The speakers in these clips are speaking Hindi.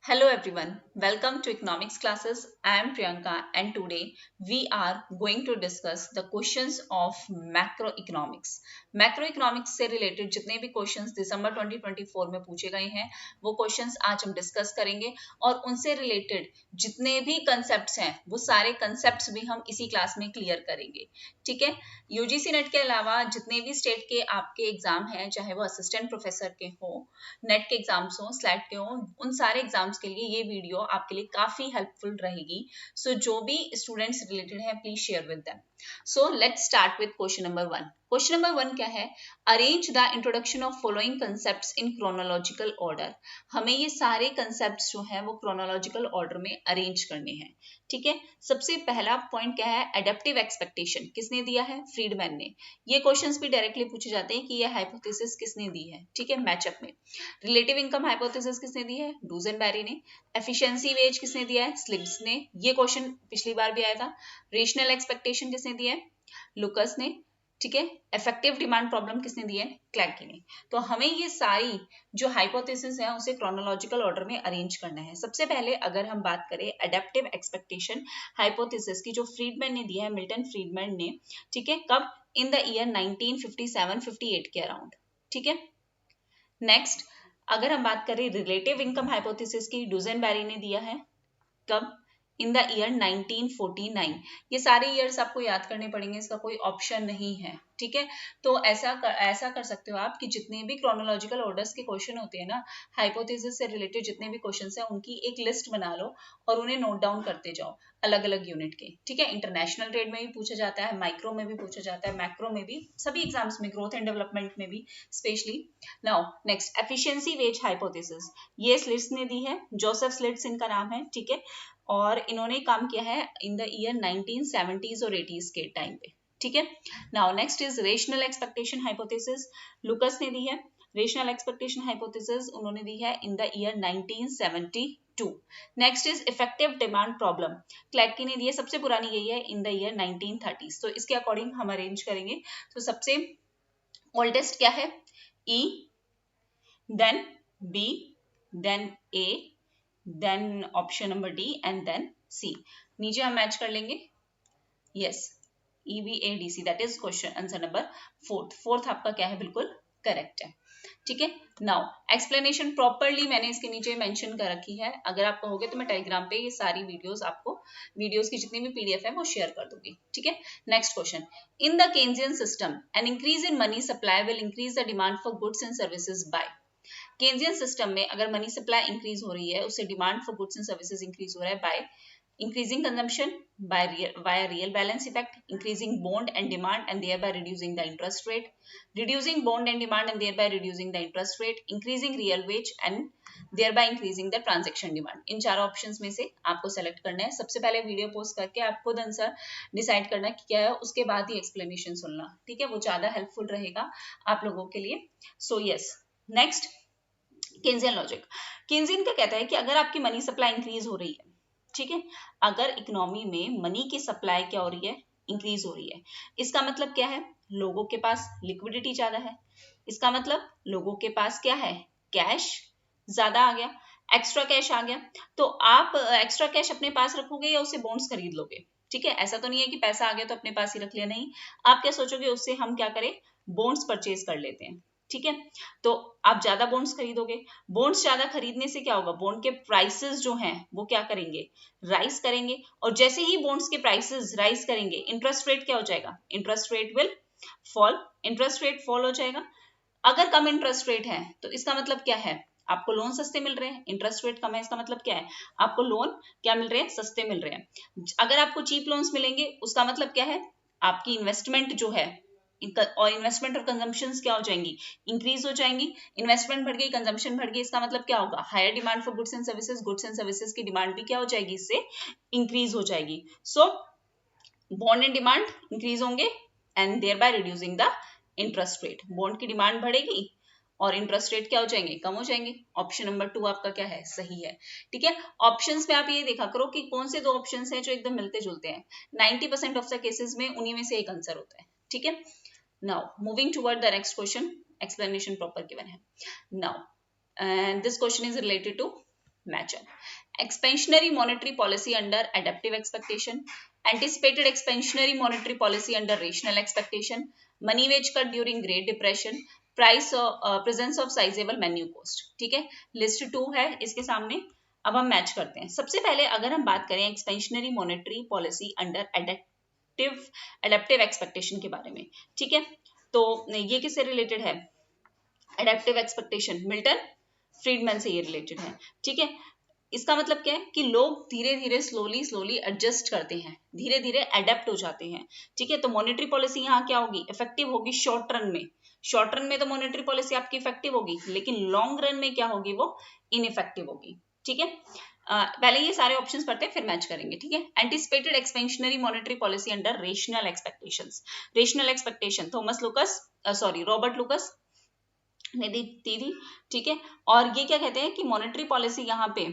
Hello everyone, welcome to economics classes. I am Priyanka and today we are going to discuss the questions of macroeconomics. Macroeconomics से related जितने भी questions दिसंबर 2024 में पूछे गए हैं वो questions आज हम discuss करेंगे और उनसे related जितने भी concepts हैं वो सारे concepts भी हम इसी क्लास में clear करेंगे. ठीक है, यूजीसी नेट के अलावा जितने भी स्टेट के आपके एग्जाम हैं चाहे वो असिस्टेंट प्रोफेसर के हो, नेट के एग्जाम्स हो, स्लैट के हो, उन सारे एग्जाम्स के लिए ये वीडियो आपके लिए काफी हेल्पफुल रहेगी. सो जो भी स्टूडेंट्स रिलेटेड है please share with them. So let's start with question number 1. Question number 1 क्या है? Arrange the introduction of following concepts in chronological order. हमें ये सारे कंसेप्ट्स जो है वो क्रोनोलॉजिकल ऑर्डर में अरेंज करने हैं. ठीक है, सबसे पहला पॉइंट क्या है? Adaptive expectation. किसने दिया है? फ्रीडमैन ने. ये क्वेश्चंस भी डायरेक्टली पूछे जाते हैं कि ये हाइपोथेसिस किसने दी है. ठीक है, मैचअप में. रिलेटिव इनकम हाइपोथेसिस किसने दी है? डूजेनबेरी ने. एफिशिएंसी वेज किसने दिया है? स्लिब्स ने. ये क्वेश्चन पिछली बार भी आया था. रेशनल एक्सपेक्टेशन किसने दिया है? लुकस ने. ठीक है, इफेक्टिव डिमांड प्रॉब्लम किसने दी है? क्लैर्की ने. तो हमें ये सारी जो हाइपोथेसिस है उसे क्रोनोलॉजिकल ऑर्डर में अरेंज करना है. सबसे पहले अगर हम बात करें एडेप्टिव एक्सपेक्टेशन हाइपोथेसिस की जो फ्रीडमैन ने दिया है, मिल्टन फ्रीडमैन ने. ठीक है, कब? इन द ईयर 1957-58 के अराउंड. ठीक है, नेक्स्ट अगर हम बात करें रिलेटिव इनकम हाइपोथेसिस की, डूजेनबेरी ने दिया है. कब? इन द ईयर 1949. ये सारे ईयर्स आपको याद करने पड़ेंगे, इसका कोई ऑप्शन नहीं है. ठीक है, तो ऐसा कर सकते हो आप कि जितने भी क्रोनोलॉजिकल ऑर्डर्स के क्वेश्चन होते हैं ना, हाइपोथेसिस से रिलेटेड जितने भी क्वेश्चंस हैं उनकी एक लिस्ट बना लो और उन्हें नोट डाउन करते जाओ अलग अलग यूनिट के. ठीक है, इंटरनेशनल ट्रेड में भी पूछा जाता है, माइक्रो में भी पूछा जाता है, मैक्रो में भी, सभी एग्जाम्स में, ग्रोथ एंड डेवलपमेंट में भी specially. Now next efficiency wage hypothesis. ये स्लिट्स ने दी है, जोसेफ स्लिट्स इनका नाम है. ठीक है, और इन्होंने काम किया है इन द ईयर 1970s और 80s के टाइम पे. ठीक है, now next is rational expectation hypothesis. Lucas ने दी है. रेशनल एक्सपेक्टेशन हाइपोथेसिस उन्होंने दी है in the year 1972. Next is effective demand problem. क्लैर्की ने दी है, सबसे पुरानी यही है, इन द ईयर 1930s. तो इसके अकॉर्डिंग हम अरेंज करेंगे. तो सबसे ओल्डेस्ट क्या है? E, then B, then A, then option number D and then C. नीचे हम मैच कर लेंगे. Yes, EBADC, that is question answer number 4. Fourth आपका क्या है? बिल्कुल करेक्ट है. ठीक है, नाउ एक्सप्लेनेशन प्रॉपरली मैंने इसके नीचे मेंशन कर रखी है. अगर आप कहोगे तो मैं टेलीग्राम पे ये सारी वीडियोस की जितनी भी PDF है वो शेयर कर दूंगी. ठीक है, next question. In the Keynesian system an increase in money supply will increase the demand for goods and services by. Keynesian system में अगर मनी सप्लाई इंक्रीज हो रही है, उससे demand for goods and services increase हो रहा है bye increasing consumption, via real balance effect, increasing bond and demand and thereby reducing the interest rate, reducing bond and demand and thereby reducing the interest rate, increasing real wage and thereby increasing the transaction demand. इन चारों ऑप्शंस में से आपको सेलेक्ट करना है. सबसे पहले वीडियो पोस्ट करके आप खुद आंसर डिसाइड करना कि क्या है, उसके बाद ही एक्सप्लेनेशन सुनना. ठीक है, वो ज्यादा हेल्पफुल रहेगा आप लोगों के लिए. So yes, next Keynesian logic. Keynesian का कहता है कि अगर आपकी मनी सप्लाई इंक्रीज हो रही है, ठीक है, अगर इकोनॉमी में मनी की सप्लाई क्या हो रही है? इंक्रीज हो रही है. इसका मतलब क्या है? लोगों के पास लिक्विडिटी ज्यादा है. इसका मतलब लोगों के पास क्या है? कैश ज्यादा आ गया, एक्स्ट्रा कैश आ गया. तो आप एक्स्ट्रा कैश अपने पास रखोगे या उससे बॉन्ड्स खरीद लोगे? ठीक है, ऐसा तो नहीं है कि पैसा आ गया तो अपने पास ही रख लिया. नहीं, आप क्या सोचोगे? उससे हम क्या करें? बॉन्ड्स परचेज कर लेते हैं. ठीक है, तो आप ज्यादा बॉन्ड्स खरीदोगे. बॉन्ड्स ज्यादा खरीदने से क्या होगा? बॉन्ड के प्राइसेस जो हैं वो क्या करेंगे? राइज करेंगे. और जैसे ही बॉन्ड्स के प्राइसेस राइज करेंगे, इंटरेस्ट रेट क्या हो जाएगा? Interest rate will fall. Interest rate fall हो जाएगा. अगर कम इंटरेस्ट रेट है तो इसका मतलब क्या है? आपको लोन सस्ते मिल रहे हैं. इंटरेस्ट रेट कम है, इसका मतलब क्या है? आपको लोन क्या मिल रहे हैं? सस्ते मिल रहे हैं. अगर आपको चीप लोन्स मिलेंगे उसका मतलब क्या है? आपकी इन्वेस्टमेंट जो है और इन्वेस्टमेंट और कंजम्पशन क्या हो जाएंगी? इंक्रीज हो जाएंगी. इन्वेस्टमेंट बढ़ गई, कंजम्पशन बढ़ गई, इसका मतलब क्या होगा? Higher demand for goods and services. Goods and services की डिमांड भी क्या हो जाएगी? इससे इंक्रीज हो जाएगी. So bond and demand increase होंगे and thereby reducing the interest rate. Bond की डिमांड बढ़ेगी और इंटरेस्ट रेट क्या हो जाएंगे? कम हो जाएंगे. ऑप्शन नंबर 2 आपका क्या है? सही है. ठीक है, ऑप्शंस में आप ये देखा करो कि कौन से दो ऑप्शंस हैं जो एकदम मिलते जुलते हैं. 90% ऑफ द केसेस में उन्हीं में से एक आंसर होता है. ठीक है, now moving toward the next question, explanation proper given hai. Now and this question is related to match up. Expansionary monetary policy under adaptive expectation, anticipated expansionary monetary policy under rational expectation, money wage cut during Great Depression, price presence of sizeable menu cost. ठीक है, लिस्ट 2 है इसके सामने। अब हम मैच करते हैं। सबसे पहले अगर हम बात करें expansionary monetary policy under adaptive expectation के बारे में, ठीक है, तो ये किससे रिलेटेड है? एडेप्टिव एक्सपेक्टेशन मिल्टन फ्रीडमैन से ये रिलेटेड है। ठीक है, इसका मतलब क्या है कि लोग धीरे धीरे स्लोली एडजस्ट करते हैं, धीरे धीरे एडेप्ट हो जाते हैं। ठीक है, तो मॉनेटरी पॉलिसी यहाँ क्या होगी? इफेक्टिव होगी शॉर्ट रन में। शॉर्ट रन में तो मॉनेटरी पॉलिसी आपकी इफेक्टिव होगी, लेकिन लॉन्ग रन में क्या होगी? वो इनइफेक्टिव होगी। ठीक है, पहले ये सारे ऑप्शंस पढ़ते हैं फिर मैच करेंगे। ठीक है, anticipated expansionary monetary policy under rational expectations. Rational expectation Robert Lucas ने दी थी। ठीक है, और ये क्या कहते हैं कि मॉनेटरी पॉलिसी यहाँ पे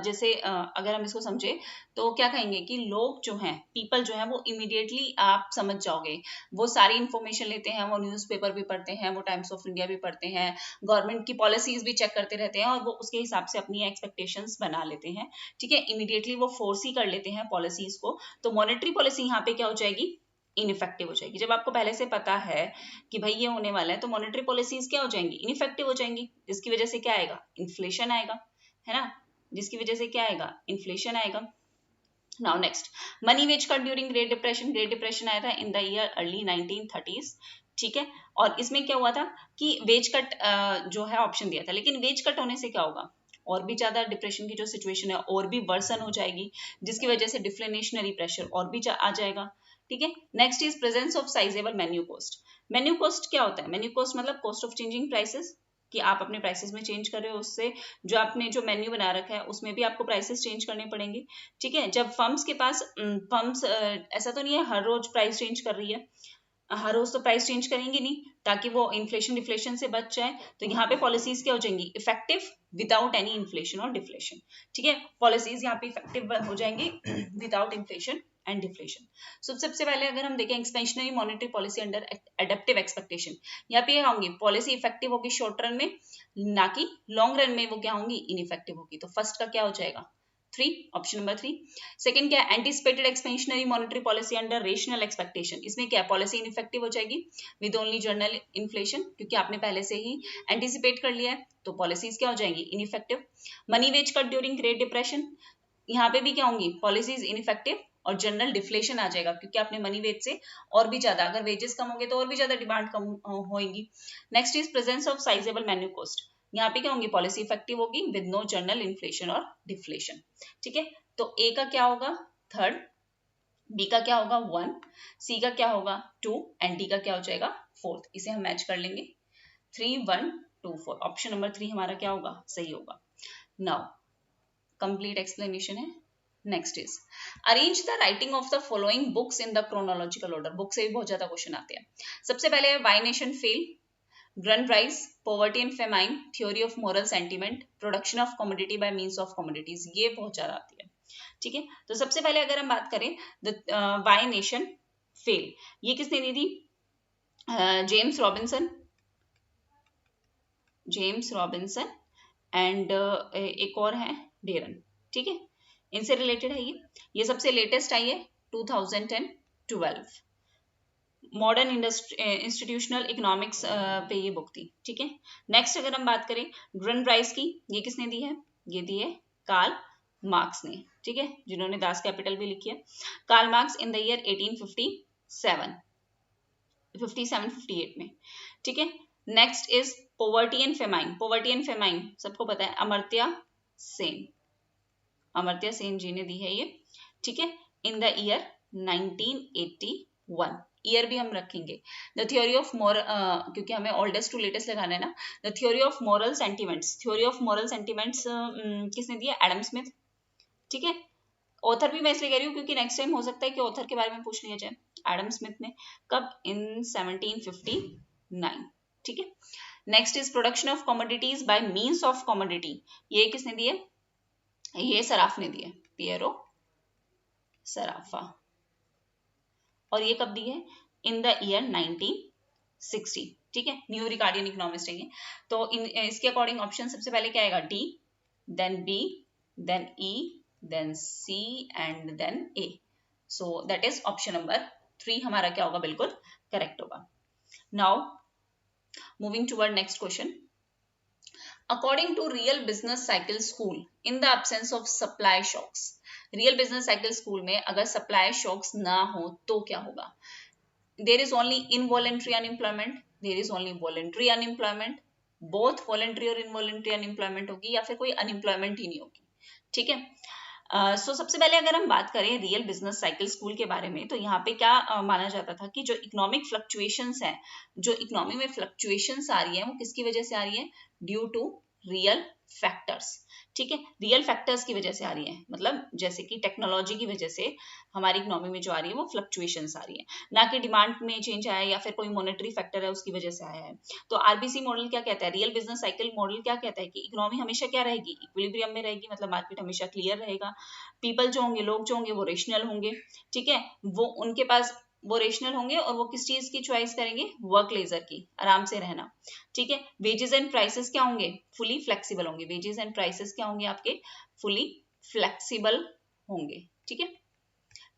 जैसे अगर हम इसको समझे तो क्या कहेंगे कि लोग जो हैं, पीपल जो है, वो इमीडिएटली आप समझ जाओगे, वो सारी इंफॉर्मेशन लेते हैं, वो न्यूज़पेपर भी पढ़ते हैं, वो टाइम्स ऑफ इंडिया भी पढ़ते हैं, गवर्नमेंट की पॉलिसीज भी चेक करते रहते हैं और वो उसके हिसाब से अपनी एक्सपेक्टेशंस बना लेते हैं। ठीक है, इमीडिएटली वो फोर्स ही कर लेते हैं पॉलिसीज को। तो मॉनेटरी पॉलिसी यहाँ पे क्या हो जाएगी? इनइफेक्टिव हो जाएगी। जब आपको पहले से पता है कि भाई ये होने वाला है, तो मॉनेटरी पॉलिसीज क्या हो जाएंगी? इनइफेक्टिव हो जाएंगी, जिसकी वजह से क्या आएगा? इन्फ्लेशन आएगा, है ना, जिसकी वजह से क्या आएगा? इन्फ्लेशन आएगा। Now next, money wage cut during Great Depression. Great Depression आया था इन द ईयर अर्ली 1930s। ठीक है, और इसमें क्या हुआ था कि वेज कट जो है ऑप्शन दिया था, लेकिन वेज कट होने से क्या होगा? और भी ज्यादा डिप्रेशन की जो सिचुएशन है और भी वर्सन हो जाएगी, जिसकी वजह से डिफ्लेशनरी प्रेशर और भी आ जाएगा। ठीक है, next is presence of sizeable menu cost. Menu cost क्या होता है? मेन्यू कॉस्ट मतलब कॉस्ट ऑफ चेंजिंग प्राइसेस, कि आप अपने प्राइसेस में चेंज कर रहे हो, उससे जो आपने जो मेन्यू बना रखा है उसमें भी आपको प्राइसेस चेंज करने पड़ेंगे। ठीक है, जब फर्म्स के पास फर्म्स ऐसा तो नहीं है हर रोज प्राइस चेंज कर रही है, हर रोज तो प्राइस चेंज करेंगे नहीं, ताकि वो इन्फ्लेशन डिफ्लेशन से बच जाए। तो यहाँ पे पॉलिसीज क्या हो जाएंगी? इफेक्टिव विदाउट एनी इन्फ्लेशन और डिफ्लेशन। ठीक है, पॉलिसीज यहाँ पे इफेक्टिव हो जाएंगी विदाउट इन्फ्लेशन एंड डिफ्लेशन। सबसे पहले अगर हम देखें expansionary monetary policy under adaptive expectation, यहाँ पे होंगी पॉलिसी इफेक्टिव होगी शॉर्ट रन में, ना कि लॉन्ग रन में वो क्या होंगी? इनइफेक्टिव होगी। तो फर्स्ट का क्या हो जाएगा? 3, ऑप्शन नंबर 3। सेकंड क्या है? Anticipated expansionary monetary policy under rational expectation. इसमें क्या है? पॉलिसी इनइफेक्टिव हो जाएगी विद ओनली जर्नल इन्फ्लेशन, क्योंकि आपने पहले से ही एंटिसिपेट कर लिया है, तो पॉलिसीज क्या हो जाएंगी? Ineffective. Money wage cut during Great Depression, यहाँ पे भी क्या होंगी? पॉलिसीज इनइफेक्टिव और जनरल डिफ्लेशन आ जाएगा, क्योंकि आपने मनी वेज से और भी ज्यादा, अगर वेजेस कम होंगे तो और भी ज्यादा डिमांड कम होगी। Next is presence of sizeable menu cost, यहाँ पे क्या होंगी? पॉलिसी इफेक्टिव होगी विद नो जनरल इन्फ्लेशन और डिफ्लेशन। ठीक है, तो ए का क्या होगा? 3rd, बी का क्या होगा? 1, सी का क्या होगा? 2 एंड डी का क्या हो जाएगा? 4th। इसे हम मैच कर लेंगे, 3, 1, 2, 4। ऑप्शन नंबर 3 हमारा क्या होगा? सही होगा। नाउ कंप्लीट एक्सप्लेनेशन है। Next is arrange the writing of the following books in the chronological order. Book से भी बहुत ज्यादा क्वेश्चन आते हैं। सबसे पहले है why nation fail, Grand rise, poverty and famine, theory of moral sentiment, production of commodity by means of commodities. ये बहुत ज्यादा आती है। ठीक है, तो सबसे पहले अगर हम बात करें द व्हाई नेशन फेल, ये किसने दी थी? जेम्स रॉबिन्सन एंड एक और है डेरन। ठीक है, इनसे रिलेटेड है ये सबसे लेटेस्ट आई है 2012। मॉडर्न इंस्टीट्यूशनल इकोनॉमिक्स पे ये बुक थी। ठीक है, नेक्स्ट अगर हम बात करें ग्रंड राइज की, ये किसने दी है? ये दी है कार्ल मार्क्स ने। ठीक है, जिन्होंने दास कैपिटल भी लिखी है। Karl Marx in the year 1857-58 में। ठीक है, next is poverty and famine. Poverty and famine सबको पता है, अमर्त्य सेन जी ने दी है ये। ठीक है, इन द ईयर 1981। ईयर भी हम रखेंगे। द थ्योरी ऑफ क्योंकि हमें ओल्डेस्ट टू लेटेस्ट लगाना है ना। The theory of moral sentiments, किसने दिया? Adam Smith. ठीक है, ऑथर भी मैं इसलिए कह रही हूँ क्योंकि नेक्स्ट टाइम हो सकता है कि ऑथर के बारे में पूछ लिया जाए। एडम स्मिथ ने, कब? इन 1759। ठीक है, next is production of commodities by means of commodity, ये किसने दिए? ये सराफ ने दिए, पियरो सराफा। और ये कब दी है? In the year 1960। ठीक है, न्यू रिकार्डियन इकोनॉमिस्ट है ये। तो इसके अकॉर्डिंग ऑप्शन सबसे पहले क्या आएगा? D, then B, then E, then C and then A. So that is option number 3 हमारा क्या होगा, बिल्कुल करेक्ट होगा. Now moving toward next question. According to Real Business Cycle School, in the absence of supply shocks, Real Business Cycle School में अगर supply shocks ना हो तो क्या होगा? There is only involuntary unemployment, there is only voluntary unemployment, both voluntary और involuntary unemployment होगी, या फिर कोई unemployment ही नहीं होगी. ठीक है. सबसे पहले अगर हम बात करें रियल बिजनेस साइकिल स्कूल के बारे में, तो यहाँ पे क्या माना जाता था कि जो इकोनॉमिक फ्लक्चुएशंस है, जो इकोनॉमी में फ्लक्चुएशंस आ रही है, वो किसकी वजह से आ रही है? Due to real factors. ठीक है, रियल फैक्टर्स की वजह से आ रही है, मतलब जैसे कि टेक्नोलॉजी की वजह से हमारी इकोनॉमी में जो आ रही है वो फ्लक्चुएशंस आ रही है, ना कि डिमांड में चेंज आया या फिर कोई मॉनेटरी फैक्टर है उसकी वजह से आया है. तो आरबीसी मॉडल क्या कहता है, रियल बिजनेस साइकिल मॉडल क्या कहता है कि इकोनॉमी हमेशा क्या रहेगी, इक्विलिब्रियम में रहेगी, मतलब मार्केट हमेशा क्लियर रहेगा. पीपल जो होंगे, लोग जो होंगे वो रेशनल होंगे. ठीक है, वो उनके पास वो रेशनल होंगे और वो किस चीज की चॉइस करेंगे? वर्क लेजर की, आराम से रहना. ठीक है, वेजेस एंड प्राइसेस क्या होंगे? फुली फ्लेक्सिबल होंगे. वेजेस एंड प्राइसेस क्या होंगे आपके? फुली फ्लेक्सिबल होंगे. ठीक है,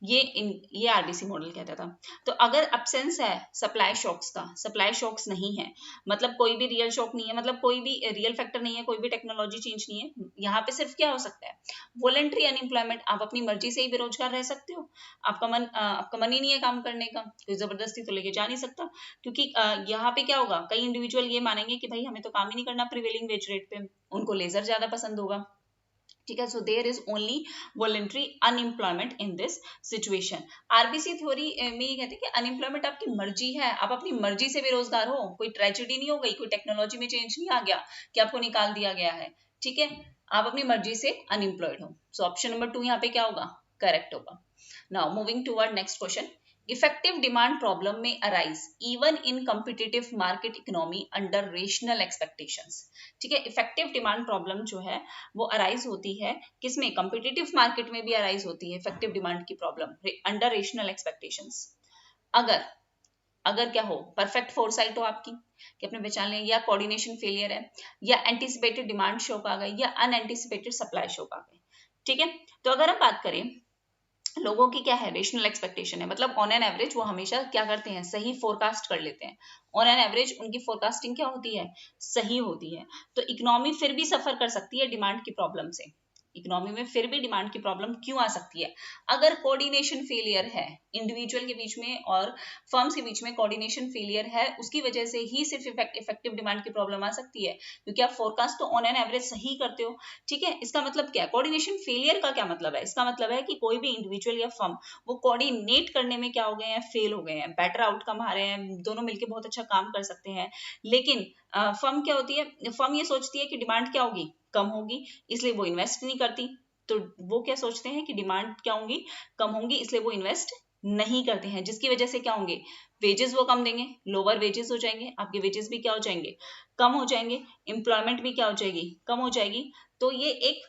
ये आरबीसी मॉडल कहता था. तो अगर अब्सेंस है सप्लाई शॉक्स का, सप्लाई शॉक्स नहीं है, मतलब कोई भी रियल शॉक नहीं है, मतलब कोई भी रियल फैक्टर नहीं है, कोई भी टेक्नोलॉजी चेंज नहीं है, यहाँ पे सिर्फ क्या हो सकता है? Voluntary unemployment. आप अपनी मर्जी से ही बेरोजगार रह सकते हो, आपका मन ही नहीं है काम करने का, कोई जबरदस्ती तो लेके जा नहीं सकता, क्योंकि यहाँ पे क्या होगा, कई इंडिविजुअल ये मानेंगे कि भाई हमें तो काम ही नहीं करना प्रिवेलिंग वेज रेट पे, उनको लेजर ज्यादा पसंद होगा. ठीक है, so there is only voluntary unemployment in this situation. RBC theory में ये कहते हैं कि अनएम्प्लॉयमेंट आपकी मर्जी है, आप अपनी मर्जी से बेरोजगार हो, कोई ट्रेजेडी नहीं हो गई, कोई टेक्नोलॉजी में चेंज नहीं आ गया कि आपको निकाल दिया गया है. ठीक है, आप अपनी मर्जी से अनएम्प्लॉयड हो. सो ऑप्शन नंबर 2 यहाँ पे क्या होगा? करेक्ट होगा. Now moving toward next question. Effective demand problem में arise even in competitive market economy under rational expectations. ठीक है, इफेक्टिव डिमांड प्रॉब्लम जो है वो अराइज होती है किसमें? कॉम्पिटिटिव मार्केट में भी अराइज होती है इफेक्टिव डिमांड की प्रॉब्लम अंडर रेशनल एक्सपेक्टेशंस. अगर अगर क्या हो? परफेक्ट फोरसाइट हो आपकी कि अपने पहचान लें, या कोऑर्डिनेशन फेलियर है, या एंटीसिपेटेड डिमांड शॉक आ गई, या अनएंटीसिपेटेड सप्लाई शॉक आ गई. ठीक है, तो अगर हम बात करें लोगों की क्या है? रेशनल एक्सपेक्टेशन है, मतलब ऑन एन एवरेज वो हमेशा क्या करते हैं? सही फोरकास्ट कर लेते हैं. ऑन एन एवरेज उनकी फोरकास्टिंग क्या होती है? सही होती है. तो इकोनॉमी फिर भी सफर कर सकती है डिमांड की प्रॉब्लम से. इकोनॉमी में फिर भी डिमांड की प्रॉब्लम क्यों आ सकती है? अगर कोऑर्डिनेशन फेलियर है, इंडिविजुअल के बीच में और फर्म्स के बीच में कोऑर्डिनेशन फेलियर है, उसकी वजह से ही सिर्फ इफेक्टिव डिमांड की प्रॉब्लम आ सकती है, क्योंकि आप फोरकास्ट तो ऑन एन एवरेज सही करते हो. ठीक है, इसका मतलब क्या है? कोऑर्डिनेशन फेलियर का क्या मतलब है? इसका मतलब है कि कोई भी इंडिविजुअल या फर्म वो कोऑर्डिनेट करने में क्या हो गए हैं? फेल हो गए हैं, बेटर आउटकम आ रहे हैं, दोनों मिलकर बहुत अच्छा काम कर सकते हैं, लेकिन फर्म क्या होती है? फर्म ये सोचती है कि डिमांड क्या होगी? कम होगी, इसलिए वो इन्वेस्ट नहीं करती. तो वो क्या सोचते हैं कि डिमांड क्या होंगी? कम होंगी, इसलिए वो इन्वेस्ट नहीं करते हैं, जिसकी वजह से क्या होंगे? वेजेस वो कम देंगे, लोअर वेजेस हो जाएंगे, आपके वेजेस भी क्या हो जाएंगे? कम हो जाएंगे, एम्प्लॉयमेंट भी क्या हो जाएगी? कम हो जाएगी. तो ये एक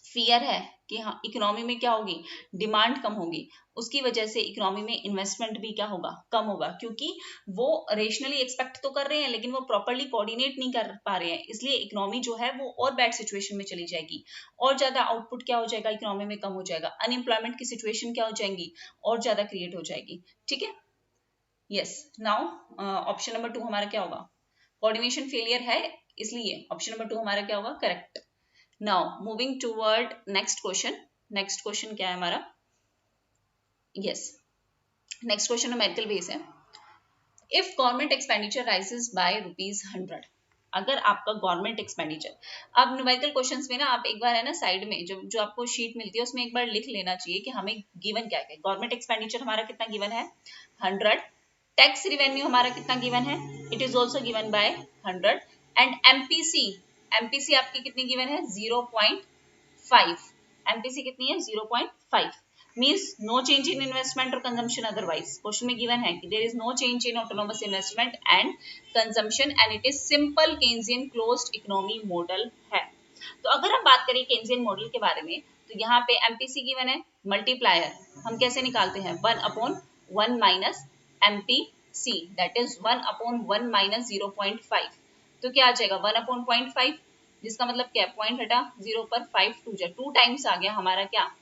फियर है कि हाँ इकोनॉमी में क्या होगी? डिमांड कम होगी, उसकी वजह से इकोनॉमी में इन्वेस्टमेंट भी क्या होगा? कम होगा, क्योंकि वो रेशनली एक्सपेक्ट तो कर रहे हैं लेकिन वो प्रॉपर्ली कोऑर्डिनेट नहीं कर पा रहे हैं, इसलिए इकोनॉमी जो है वो और बैड सिचुएशन में चली जाएगी, और ज्यादा आउटपुट क्या हो जाएगा? इकोनॉमी में कम हो जाएगा, अनएम्प्लॉयमेंट की सिचुएशन क्या हो जाएंगी? और ज्यादा क्रिएट हो जाएगी. ठीक है, यस. नाउ ऑप्शन नंबर 2 हमारा क्या होगा? कोऑर्डिनेशन फेलियर है, इसलिए ऑप्शन नंबर 2 हमारा क्या होगा? Correct. Now moving toward next question. Next question क्या है हमारा? Yes. Next question numerical base है. If government expenditure rises by ₹100, अगर आपका गवर्नमेंट एक्सपेंडिचर, अब न्यूमेरिकल क्वेश्चंस में ना आप एक बार है ना साइड में जो आपको शीट मिलती है उसमें एक बार लिख लेना चाहिए कि हमें गिवन क्या है. गवर्नमेंट एक्सपेंडिचर हमारा कितना गिवन है? 100. टैक्स रिवेन्यू हमारा कितना गिवन है? It is also given by 100. And MPC आपकी कितनी गिवन है? 0.5. एमपीसी कितनी है? 0.5. Means no change in investment और कंजम्पशन अदरवाइज. क्वेश्चन में गिवन है कि there is no change in autonomous investment and consumption and it is simple Keynesian closed economy model है. तो अगर हम बात करें केन्जियन मॉडल के बारे में, तो यहाँ पे एमपीसी गिवन है. मल्टीप्लायर हम कैसे निकालते हैं? 1/1 minus MPC, that is 1/1 minus 0.5. तो क्या आ जाएगा? 1/0.5. जिसका मतलब क्या, पॉइंट हटा 0 पर 5 2 टाइम्स आ गया हमारा क्या,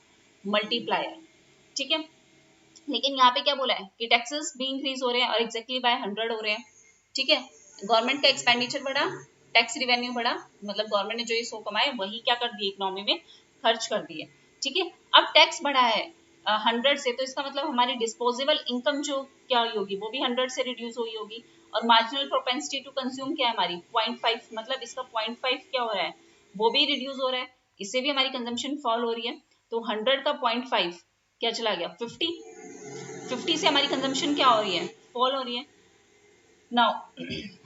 मल्टीप्लायर। ठीक है, लेकिन यहाँ पे क्या बोला है कि टैक्सेस भी इंक्रीज हो रहे हैं और एग्जैक्टली बाय 100 हो रहे हैं। ठीक है, गवर्नमेंट का एक्सपेंडिचर बढ़ा, टैक्स रिवेन्यू बढ़ा, मतलब गवर्नमेंट ने जो ये सो कमाए वही क्या कर दिए, इकोनॉमी में खर्च कर दिए। ठीक है, अब टैक्स बढ़ा है 100 से, तो इसका मतलब हमारी डिस्पोजेबल इनकम जो क्या हुई होगी वो भी 100 से रिड्यूस हुई होगी। और मार्जिनल प्रोपेंसिटी टू कंज्यूम क्या है हमारी 0.5, मतलब इसका 0.5 क्या हो रहा है, वो भी रिड्यूस हो रहा है, इससे भी हमारी कंजम्पशन फॉल हो रही है। तो 100 का 0.5 क्या चला गया 50 से हमारी कंजम्पशन क्या हो रही है, फॉल हो रही है। नाउ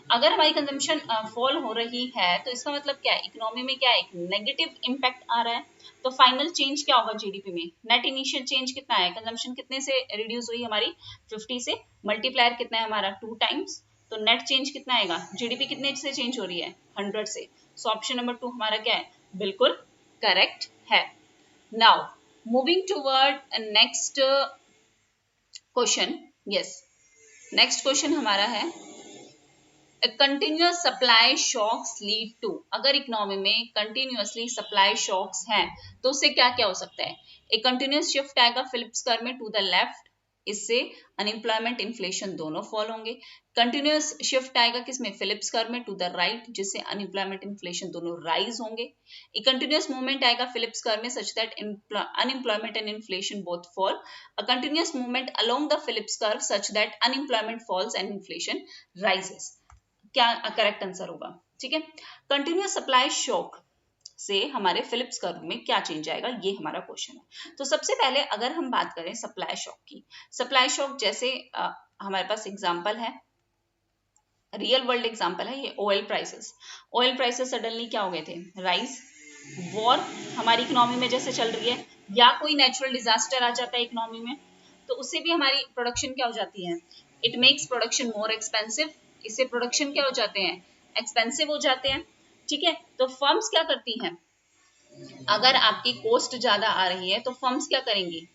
अगर हमारी कंजम्पशन फॉल हो रही है तो इसका मतलब क्या है, इकोनॉमी में क्या है, एक नेगेटिव इम्पैक्ट आ रहा है। तो फाइनल चेंज क्या होगा जीडीपी में, नेट इनिशियल चेंज कितना है, कंजम्पशन कितने से रिड्यूस हुई हमारी 50 से, मल्टीप्लायर कितना है हमारा 2 टाइम्स, तो नेट चेंज कितना आएगा, जीडीपी कितने से चेंज हो रही है 100 से। सो ऑप्शन नंबर 2 हमारा क्या है, बिल्कुल करेक्ट है। Now moving toward next question. Yes, next question हमारा है continuous supply shocks lead to, अगर इकोनॉमी में कंटिन्यूअसली सप्लाई शॉक्स हैं तो उससे क्या क्या हो सकता है, एक कंटिन्यूअस शिफ्ट आएगा फिलिप्स कर्व में टू द लेफ्ट, इससे अनएम्प्लॉयमेंट इन्फ्लेशन दोनों फॉल होंगे। कंटिन्यूअस शिफ्ट आएगा किसमें, फिलिप्स कर्व में टू द राइट, जिससे अनएम्प्लॉयमेंट इन्फ्लेशन दोनों राइज होंगे। एक कंटिन्यूअस मूवमेंट आएगा फिलिप्स कर्व में such that unemployment and inflation both fall, a continuous movement along the Phillips curve such that unemployment falls and inflation rises. क्या करेक्ट आंसर होगा। ठीक है, कंटिन्यूअस सप्लाई शॉक से हमारे फिलिप्स कर्व में क्या चेंज आएगा, ये हमारा क्वेश्चन है। तो सबसे पहले अगर हम बात करें सप्लाई शॉक की, सप्लाई शॉक जैसे हमारे पास एग्जांपल है, रियल वर्ल्ड एग्जांपल है ये, ऑयल प्राइसेस सडनली क्या हो गए थे, राइज, वॉर हमारी इकोनॉमी में जैसे चल रही है, या कोई नेचुरल डिजास्टर आ जाता है इकोनॉमी में, तो उससे भी हमारी प्रोडक्शन क्या हो जाती है, it makes production more expensive, इससे प्रोडक्शन क्या हो जाते हैं, एक्सपेंसिव हो जाते हैं। ठीक है, तो फर्म्स क्या करती हैं, अगर आपकी कॉस्ट ज्यादा आ रही है तो फर्म्स क्या करेंगी,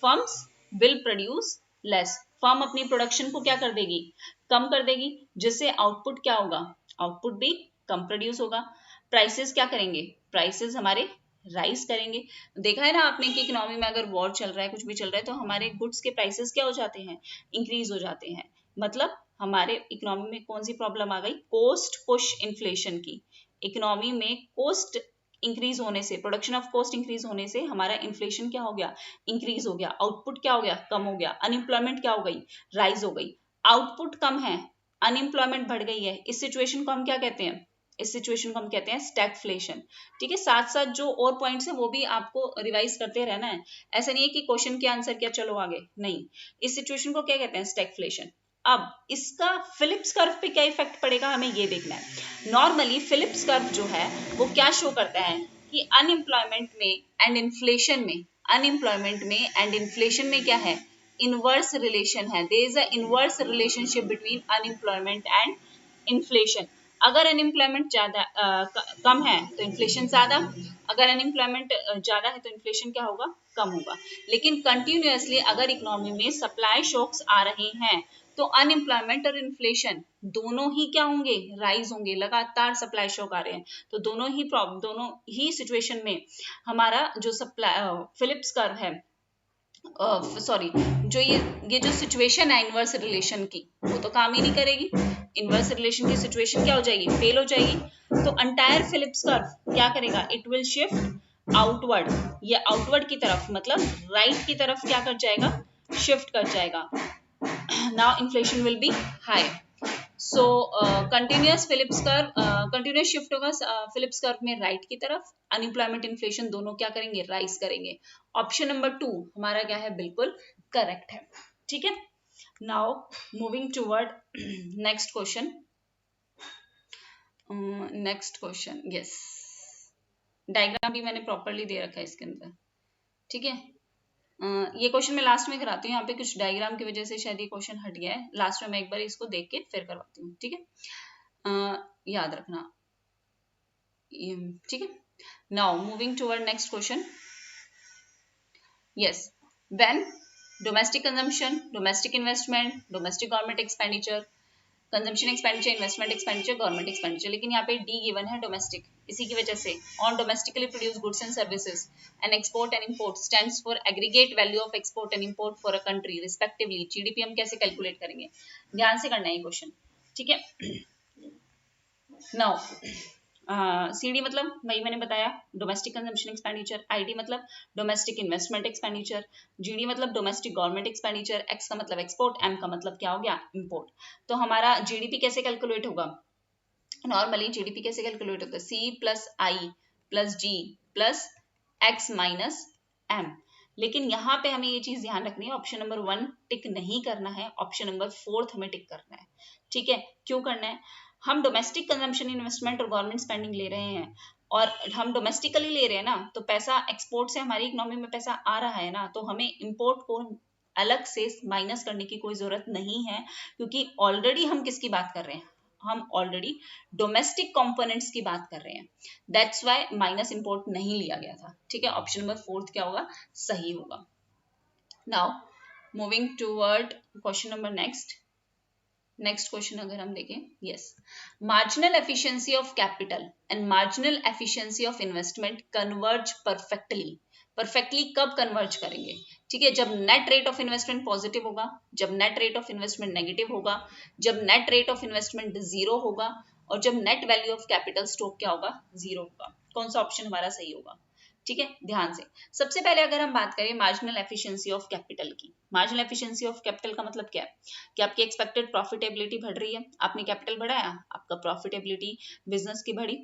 firms will produce less, firm अपनी प्रोडक्शन को क्या कर देगी, कम कर देगी, जिससे आउटपुट क्या होगा, आउटपुट भी कम प्रोड्यूस होगा। प्राइसेस क्या करेंगे, प्राइसेस हमारे राइज करेंगे। देखा है ना आपने कि इकोनॉमी में अगर वॉर चल रहा है, कुछ भी चल रहा है, तो हमारे गुड्स के प्राइसेस क्या हो जाते हैं, इंक्रीज हो जाते हैं। मतलब हमारे इकोनॉमी में कौन सी प्रॉब्लम आ गई, कोस्ट पुश इन्फ्लेशन की। इकोनॉमी में कोस्ट इंक्रीज होने से, प्रोडक्शन ऑफ कॉस्ट इंक्रीज होने से हमारा इन्फ्लेशन क्या हो गया, इंक्रीज हो गया, आउटपुट क्या हो गया, कम हो गया, अनएम्प्लॉयमेंट क्या हो गई, राइज हो गई। आउटपुट कम है, अनएम्प्लॉयमेंट बढ़ गई है, इस सिचुएशन को हम क्या कहते हैं, इस सिचुएशन को हम कहते हैं स्टैगफ्लेशन। ठीक है, साथ साथ जो और पॉइंट्स है वो भी आपको रिवाइज करते रहना है, ऐसा नहीं है कि क्वेश्चन के आंसर क्या चलो आगे, नहीं, इस सिचुएशन को क्या कहते हैं, स्टैगफ्लेशन। अब इसका फिलिप्स कर्व पे क्या इफेक्ट पड़ेगा हमें ये देखना है। नॉर्मली फिलिप्स कर्व जो है वो क्या शो करता है कि अनएम्प्लॉयमेंट में एंड इन्फ्लेशन में, अनएम्प्लॉयमेंट में एंड इन्फ्लेशन में क्या है, इनवर्स रिलेशन है, there is a inverse relationship between unemployment and inflation. अगर अनएम्प्लॉयमेंट ज्यादा कम है तो इन्फ्लेशन ज्यादा, अगर अनएम्प्लॉयमेंट ज्यादा है तो इन्फ्लेशन क्या होगा, कम होगा। लेकिन कंटिन्यूअसली अगर इकोनॉमी में सप्लाई शॉक्स आ रहे हैं तो अनएम्प्लॉयमेंट और इन्फ्लेशन दोनों ही क्या होंगे, राइज होंगे, लगातार सप्लाई शॉक आ रहे हैं, तो दोनों ही सिचुएशन में हमारा जो सप्लाई फिलिप्स कर्व है, सॉरी, जो ये जो सिचुएशन है इनवर्स रिलेशन की, वो तो काम ही नहीं करेगी, इनवर्स रिलेशन की सिचुएशन क्या हो जाएगी, फेल हो जाएगी। तो एंटायर फिलिप्स कर्व क्या करेगा, इट विल शिफ्ट आउटवर्ड, ये आउटवर्ड की तरफ मतलब राइट की तरफ क्या कर जाएगा, शिफ्ट कर जाएगा। now inflation will be high, so continuous Phillips curve, continuous shift होगा Phillips curve में राइट की तरफ, अनएम्प्लॉयमेंट इन्फ्लेशन दोनों क्या करेंगे, राइज करेंगे। ऑप्शन नंबर 2 हमारा क्या है, बिल्कुल करेक्ट है। ठीक है, now moving toward next question, yes, diagram भी मैंने प्रॉपरली दे रखा है इसके अंदर। ठीक है, ये क्वेश्चन मैं लास्ट में कराती हूँ, यहाँ पे कुछ डायग्राम की वजह से शायद ये क्वेश्चन हट गया है, लास्ट में मैं एक बार इसको देख के फिर करवाती हूँ। ठीक है, याद रखना। ठीक है, now moving toward next question. Yes, when domestic consumption, domestic investment, domestic government expenditure, consumption expenditure, investment expenditure, government expenditure, लेकिन यहाँ पे डी गिवन है डोमेस्टिक, इसी की वजह से on domestically produce goods and services and export and import stands for aggregate value of export and import for a country respectively. GDP हम कैसे कैलकुलेट करेंगे, ध्यान से करना है ये क्वेश्चन, ठीक है। नाउ सीडी मतलब वही मैंने बताया, डोमेस्टिक कंजम्पशन एक्सपेंडिचर। आईडी मतलब डोमेस्टिक इन्वेस्टमेंट एक्सपेंडिचर। जीडी मतलब डोमेस्टिक गवर्नमेंट एक्सपेंडिचर। एक्स का मतलब एक्सपोर्ट, एम का मतलब क्या हो गया, इंपोर्ट। तो हमारा जीडीपी कैसे कैलकुलेट होगा, नॉर्मली जीडीपी कैसे कैलकुलेट होता है, सी प्लस आई प्लस जी प्लस एक्स माइनस एम। लेकिन यहाँ पे हमें ये चीज ध्यान रखनी है, ऑप्शन नंबर 1 टिक नहीं करना है, ऑप्शन नंबर 4 हमें टिक करना है, ठीक है। क्यों करना है, हम डोमेस्टिक कंजम्पशन, इन्वेस्टमेंट और गवर्नमेंट स्पेंडिंग ले रहे हैं, और हम डोमेस्टिकली ले रहे हैं ना, तो पैसा एक्सपोर्ट से हमारी इकोनॉमी में पैसा आ रहा है ना, तो हमें इंपोर्ट को अलग से माइनस करने की कोई जरूरत नहीं है, क्योंकि ऑलरेडी हम किसकी बात कर रहे हैं, हम ऑलरेडी डोमेस्टिक कंपोनेंट्स की बात कर रहे हैं। दैट्स व्हाई माइनस इंपोर्ट नहीं लिया गया था, ठीक है। ऑप्शन नंबर 4 क्या होगा, सही होगा। Now moving toward question number next question अगर हम देखें, yes, marginal efficiency of capital and marginal efficiency of investment converge perfectly कब कन्वर्ज करेंगे, ठीक है, जब net rate of investment positive होगा, जब net rate of investment negative होगा, जब net rate of investment zero होगा, और जब net value of capital stock क्या होगा, जीरो होगा। कौन सा ऑप्शन हमारा सही होगा, ठीक है, ध्यान से। सबसे पहले अगर हम बात करें मार्जिनल एफिशिएंसी ऑफ कैपिटल की, मार्जिनल एफिशिएंसी ऑफ कैपिटल का मतलब क्या है, कि आपकी एक्सपेक्टेड प्रॉफिटेबिलिटी बढ़ रही है, आपने कैपिटल बढ़ाया, आपका प्रॉफिटेबिलिटी बिजनेस की बढ़ी,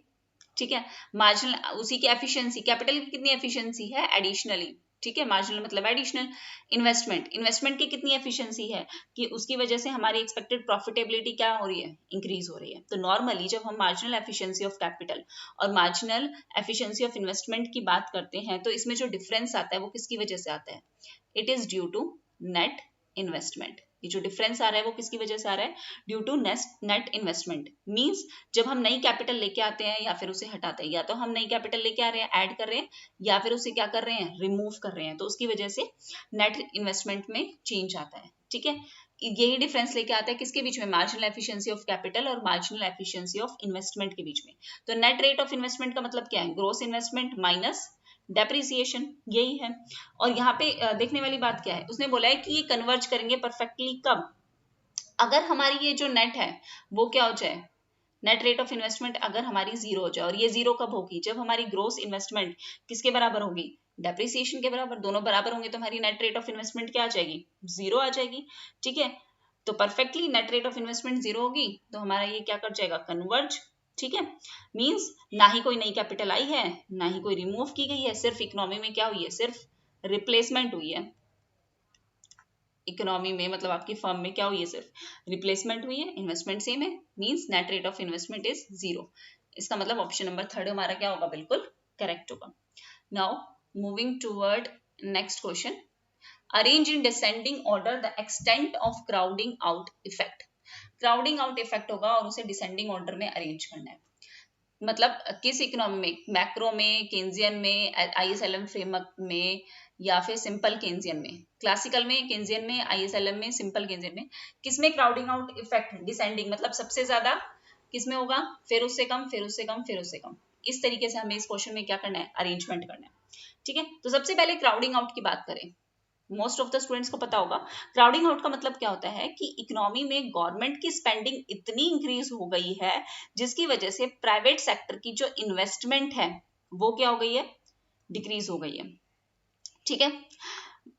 ठीक है। मार्जिनल उसी की एफिशिएंसी, कैपिटल की कितनी एफिशिएंसी है, एडिशनली, ठीक है, मार्जिनल मतलब एडिशनल। इन्वेस्टमेंट की कितनी एफिशिएंसी है, कि उसकी वजह से हमारी एक्सपेक्टेड प्रॉफिटेबिलिटी क्या हो रही है, इंक्रीज हो रही है। तो नॉर्मली जब हम मार्जिनल एफिशिएंसी ऑफ कैपिटल और मार्जिनल एफिशिएंसी ऑफ इन्वेस्टमेंट की बात करते हैं, तो इसमें जो डिफरेंस आता है वो किसकी वजह से आता है, it is due to net investment. ये जो डिफरेंस आ रहा है वो किसकी वजह से आ रहा है, due to net investment. Means जब हम नई कैपिटल लेके आते हैं या फिर उसे हटाते हैं, या तो हम नई कैपिटल लेके आ रहे हैं, ऐड कर रहे हैं, या फिर उसे क्या कर रहे हैं, रिमूव कर रहे हैं, तो उसकी वजह से नेट इन्वेस्टमेंट में चेंज आता है, ठीक है। यही डिफरेंस लेके आता है किसके बीच में, मार्जिनल एफिशिएंसी ऑफ कैपिटल और मार्जिनल एफिशिएंसी ऑफ इन्वेस्टमेंट के बीच में। तो नेट रेट ऑफ इन्वेस्टमेंट का मतलब क्या है, ग्रोस इन्वेस्टमेंट माइनस डेप्रिसिएशन, यही है। और यहाँ पे देखने वाली बात क्या है, उसने बोला है कि ये कन्वर्ज करेंगे परफेक्टली कब, अगर हमारी ये जो नेट है वो क्या हो जाए, नेट रेट ऑफ इन्वेस्टमेंट अगर हमारी जीरो हो जाए, और ये जीरो कब होगी, जब हमारी ग्रोस इन्वेस्टमेंट किसके बराबर होगी, डेप्रिसिएशन के बराबर, दोनों बराबर होंगे तो हमारी नेट रेट ऑफ इन्वेस्टमेंट क्या आ जाएगी, जीरो आ जाएगी, ठीक है। तो perfectly net rate of investment zero होगी, तो हमारा ये क्या कर जाएगा, कन्वर्ज, ठीक है। मींस ना ही कोई नई कैपिटल आई है, ना ही कोई रिमूव की गई है, सिर्फ इकोनॉमी में क्या हुई है, सिर्फ रिप्लेसमेंट हुई है। इकोनॉमी में मतलब आपकी फर्म में क्या हुई है, सिर्फ रिप्लेसमेंट हुई है, इन्वेस्टमेंट सेम है, means net rate of investment is zero. इसका मतलब ऑप्शन नंबर 3 हमारा क्या होगा, बिल्कुल करेक्ट होगा। Now moving toward next question, arrange in descending order the extent of crowding out effect. Crowding out effect होगा और उसे डिसेंडिंग ऑर्डर में अरेंज करना है, मतलब किस इकोनॉमी में, मैक्रो में, केन्जियन में, आईएसएलएम फ्रेमवर्क में, या फिर सिंपल केन्जियन में, क्लासिकल में, केन्जियन में, आईएसएलएम में, सिंपल केन्जियन में, किसमें क्राउडिंग आउट इफेक्ट डिसेंडिंग मतलब सबसे ज्यादा किसमें होगा, फिर उससे कम, फिर उससे कम, फिर उससे कम। इस तरीके से हमें इस क्वेश्चन में क्या करना है, अरेंजमेंट करना है, ठीक है। तो सबसे पहले क्राउडिंग आउट की बात करें, मोस्ट ऑफ द स्टूडेंट्स को पता होगा क्राउडिंग आउट का मतलब क्या होता है, कि इकोनॉमी में गवर्नमेंट की स्पेंडिंग इतनी इंक्रीज हो गई है जिसकी वजह से प्राइवेट सेक्टर की जो इन्वेस्टमेंट है वो क्या हो गई है, डिक्रीज हो गई है, ठीक है।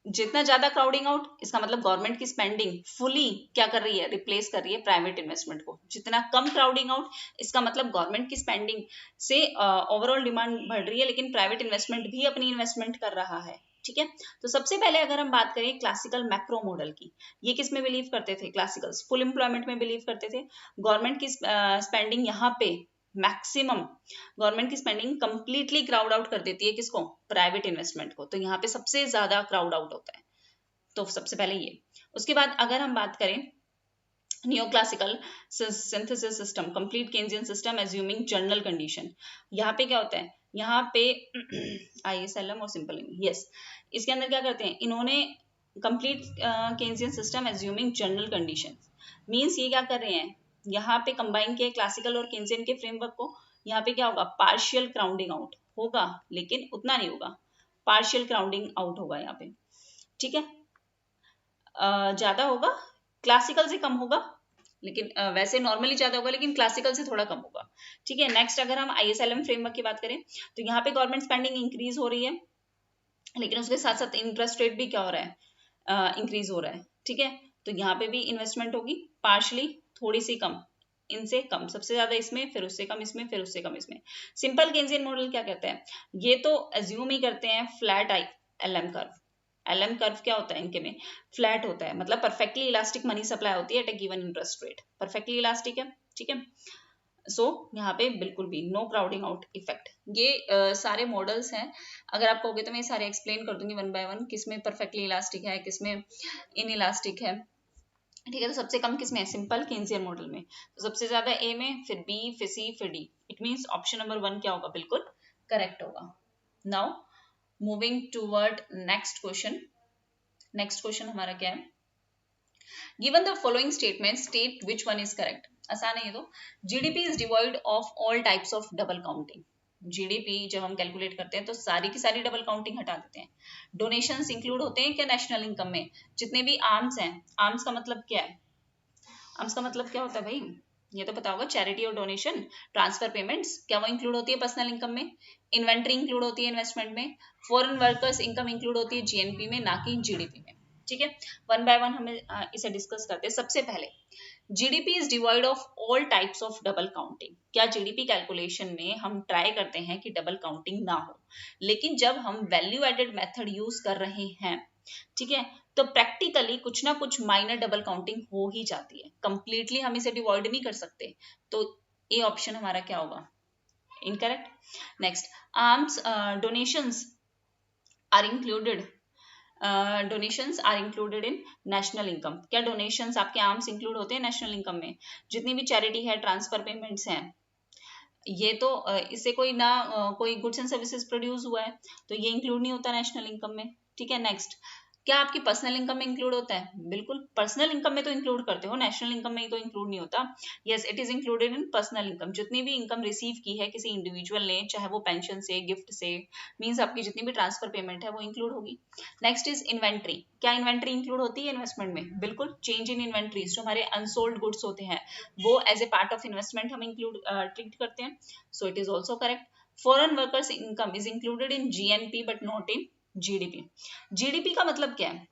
जितना ज्यादा क्राउडिंग आउट, इसका मतलब गवर्नमेंट की स्पेंडिंग फुली क्या कर रही है, रिप्लेस कर रही है प्राइवेट इन्वेस्टमेंट को। जितना कम क्राउडिंग आउट, इसका मतलब गवर्नमेंट की स्पेंडिंग से ओवरऑल डिमांड बढ़ रही है, लेकिन प्राइवेट इन्वेस्टमेंट भी अपनी इन्वेस्टमेंट कर रहा है, ठीक है। तो सबसे पहले अगर हम बात करें क्लासिकल मैक्रो मॉडल की, ये किस में बिलीव करते थे, क्लासिकल्स फुल एम्प्लॉयमेंट में बिलीव करते थे। गवर्नमेंट की स्पेंडिंग यहाँ पे मैक्सिमम, गवर्नमेंट की स्पेंडिंग कंप्लीटली क्राउड आउट कर देती है किसको, प्राइवेट इन्वेस्टमेंट को, तो यहाँ पे सबसे ज्यादा क्राउड आउट होता है। तो सबसे पहले ये, उसके बाद अगर हम बात करें neoclassical synthesis system, complete Keynesian system assuming general condition, यहाँ पे क्या होता है, यहाँ पे आईएसएलएम और सिंपल, यस, इसके अंदर क्या करते हैं इन्होंने, complete Keynesian system assuming general condition, means ये क्या कर रहे हैं, यहाँ पे कंबाइन किया क्लासिकल और केन्जियन के फ्रेमवर्क को, यहाँ पे क्या होगा, पार्शियल क्राउडिंग आउट होगा, लेकिन उतना नहीं होगा, पार्शियल क्राउडिंग आउट होगा यहाँ पे, ठीक है। ज्यादा होगा, क्लासिकल से कम होगा, लेकिन वैसे नॉर्मली ज्यादा होगा, लेकिन क्लासिकल से थोड़ा कम होगा, ठीक है। नेक्स्ट अगर हम ISLM फ्रेमवर्क की बात करें तो यहाँ पे गवर्नमेंट स्पेंडिंग इंक्रीज हो रही है, लेकिन उसके साथ साथ इंटरेस्ट रेट भी क्या हो रहा है, इंक्रीज हो रहा है, ठीक है। तो यहाँ पे भी इन्वेस्टमेंट होगी पार्शली, थोड़ी सी कम, इनसे कम, सबसे ज्यादा इसमें, फिर उससे कम इसमें, फिर उससे कम इसमें। सिंपल केन्जियन मॉडल क्या कहता है, ये तो एज्यूम ही करते हैं flat LM curve. LM curve क्या होता है इनके में, फ्लैट होता है, मतलब परफेक्टली इलास्टिक मनी सप्लाई होती है at a given interest rate, perfectly elastic है, ठीक है। सो यहाँ पे बिल्कुल भी नो क्राउडिंग आउट इफेक्ट। ये सारे मॉडल्स हैं, अगर आप कहोगे तो मैं सारे एक्सप्लेन कर दूंगी वन बाय वन, किसमें परफेक्टली इलास्टिक है, किसमें इन इलास्टिक है, ठीक है। तो सबसे कम किसमें है, सिंपल केन्जियन मॉडल में, तो सबसे ज्यादा ए में, फिर बी, फिर सी, फिर D. It means option number 1 क्या होगा, बिल्कुल करेक्ट होगा। Now moving toward next question. Next question हमारा क्या है, given the following statement state which one is correct. आसान है ये तो। GDP is devoid of all types of double counting. GDP जब हम कैलकुलेट करते हैं तो सारी की सारी डबल काउंटिंग हटा देते हैं। डोनेशंस इंक्लूड होते हैं क्या नेशनल इनकम में, जितने भी आर्म्स हैं, आर्म्स का मतलब क्या है, आर्म्स का मतलब क्या होता है भाई, ये तो पता होगा, चैरिटी और डोनेशन, ट्रांसफर पेमेंट्स, क्या वो इंक्लूड होती है पर्सनल इनकम में, इन्वेंट्री इंक्लूड होती है इन्वेस्टमेंट में, फॉरेन वर्कर्स इनकम इंक्लूड होती है GNP में, ना कि GDP में, ठीक है। वन बाय वन हमें इसे डिस्कस करते हैं। सबसे पहले GDP is divide of all types of double counting. क्या GDP कैलकुलेशन में हम ट्राई करते हैं कि डबल काउंटिंग ना हो, लेकिन जब हम वैल्यू एडेड मेथड यूज कर रहे हैं, ठीक है, तो प्रैक्टिकली कुछ ना कुछ माइनर डबल काउंटिंग हो ही जाती है, कंप्लीटली हम इसे डिवॉइड नहीं कर सकते। तो ए ऑप्शन हमारा क्या होगा, incorrect. Next, arms donations are included, donations are included in national income. क्या डोनेशंस आपके आर्म्स इंक्लूड होते हैं नेशनल इनकम में, जितनी भी चैरिटी है, ट्रांसफर पेमेंट्स हैं, ये तो इससे कोई ना कोई गुड्स एंड सर्विसेज प्रोड्यूस हुआ है, तो ये इंक्लूड नहीं होता नेशनल इनकम में, ठीक है। नेक्स्ट, क्या आपकी पर्सनल इनकम में इंक्लूड होता है, बिल्कुल पर्सनल इनकम में तो इंक्लूड करते हो, नेशनल इनकम में ही तो इंक्लूड नहीं होता। Yes, it is included in personal income. जितनी भी इनकम रिसीव की है किसी इंडिविजुअल ने, चाहे वो पेंशन से, गिफ्ट से, मीन्स आपकी जितनी भी ट्रांसफर पेमेंट है वो इंक्लूड होगी। Next is inventory. क्या इन्वेंट्री इंक्लूड होती है इन्वेस्टमेंट में, बिल्कुल। चेंज इन इन्वेंट्रीज, जो हमारे अनसोल्ड गुड्स होते हैं वो as a part of investment हम इंक्लूड ट्रीट करते हैं, so it is also correct. Foreign workers income is included in GNP but not in GDP। GDP का मतलब क्या है,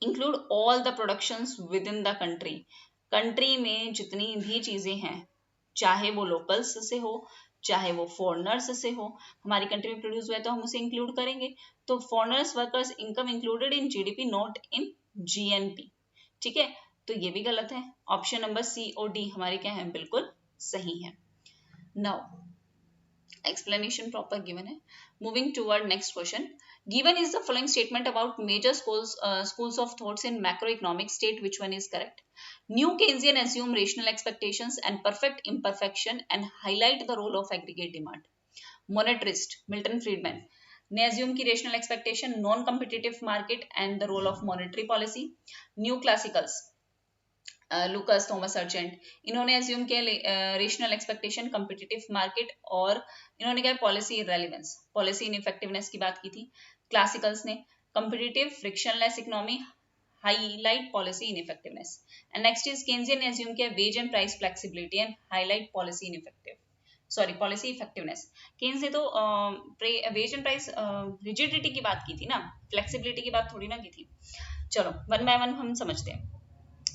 include all the productions within the द कंट्री। कंट्री में जितनी भी चीजें हैं, चाहे वो लोकल्स से हो, चाहे वो फॉरेनर्स से हो, हमारी कंट्री में प्रोड्यूस हुआ है तो हम उसे इंक्लूड करेंगे। तो foreigners workers income included in GDP not in GNP, ठीक है। तो ये भी गलत है, ऑप्शन नंबर C और D हमारे क्या है, बिल्कुल सही है। नाउ explanation proper given है। Moving toward next question, given is the following statement about major schools of thoughts in macroeconomics, state which one is correct। New Keynesian assume rational expectations and perfect imperfection and highlight the role of aggregate demand। Monetarist Milton Friedman ने assume की rational expectation, non competitive market and the role of monetary policy। New Classicals Lucas, Thomas Sargent, इन्होंने एज्यूम किया रेशनल एक्सपेक्टेशन, कम्पिटिटिव मार्केट, और इन्होंने क्या पॉलिसी इररेलेवेंस, पॉलिसी इनइफेक्टिवनेस की बात की थी। क्लासिकल्स ने competitive frictionless economy, highlight policy ineffectiveness. And next is Keynesian ने एज्यूम किया wage and price flexibility and highlight policy ineffective, sorry policy effectiveness. Keynes ने तो वेज एंड प्राइस रिजिडिटी की बात की थी ना, फ्लेक्सिबिलिटी की बात थोड़ी ना की थी। चलो वन बाय वन हम समझते हैं।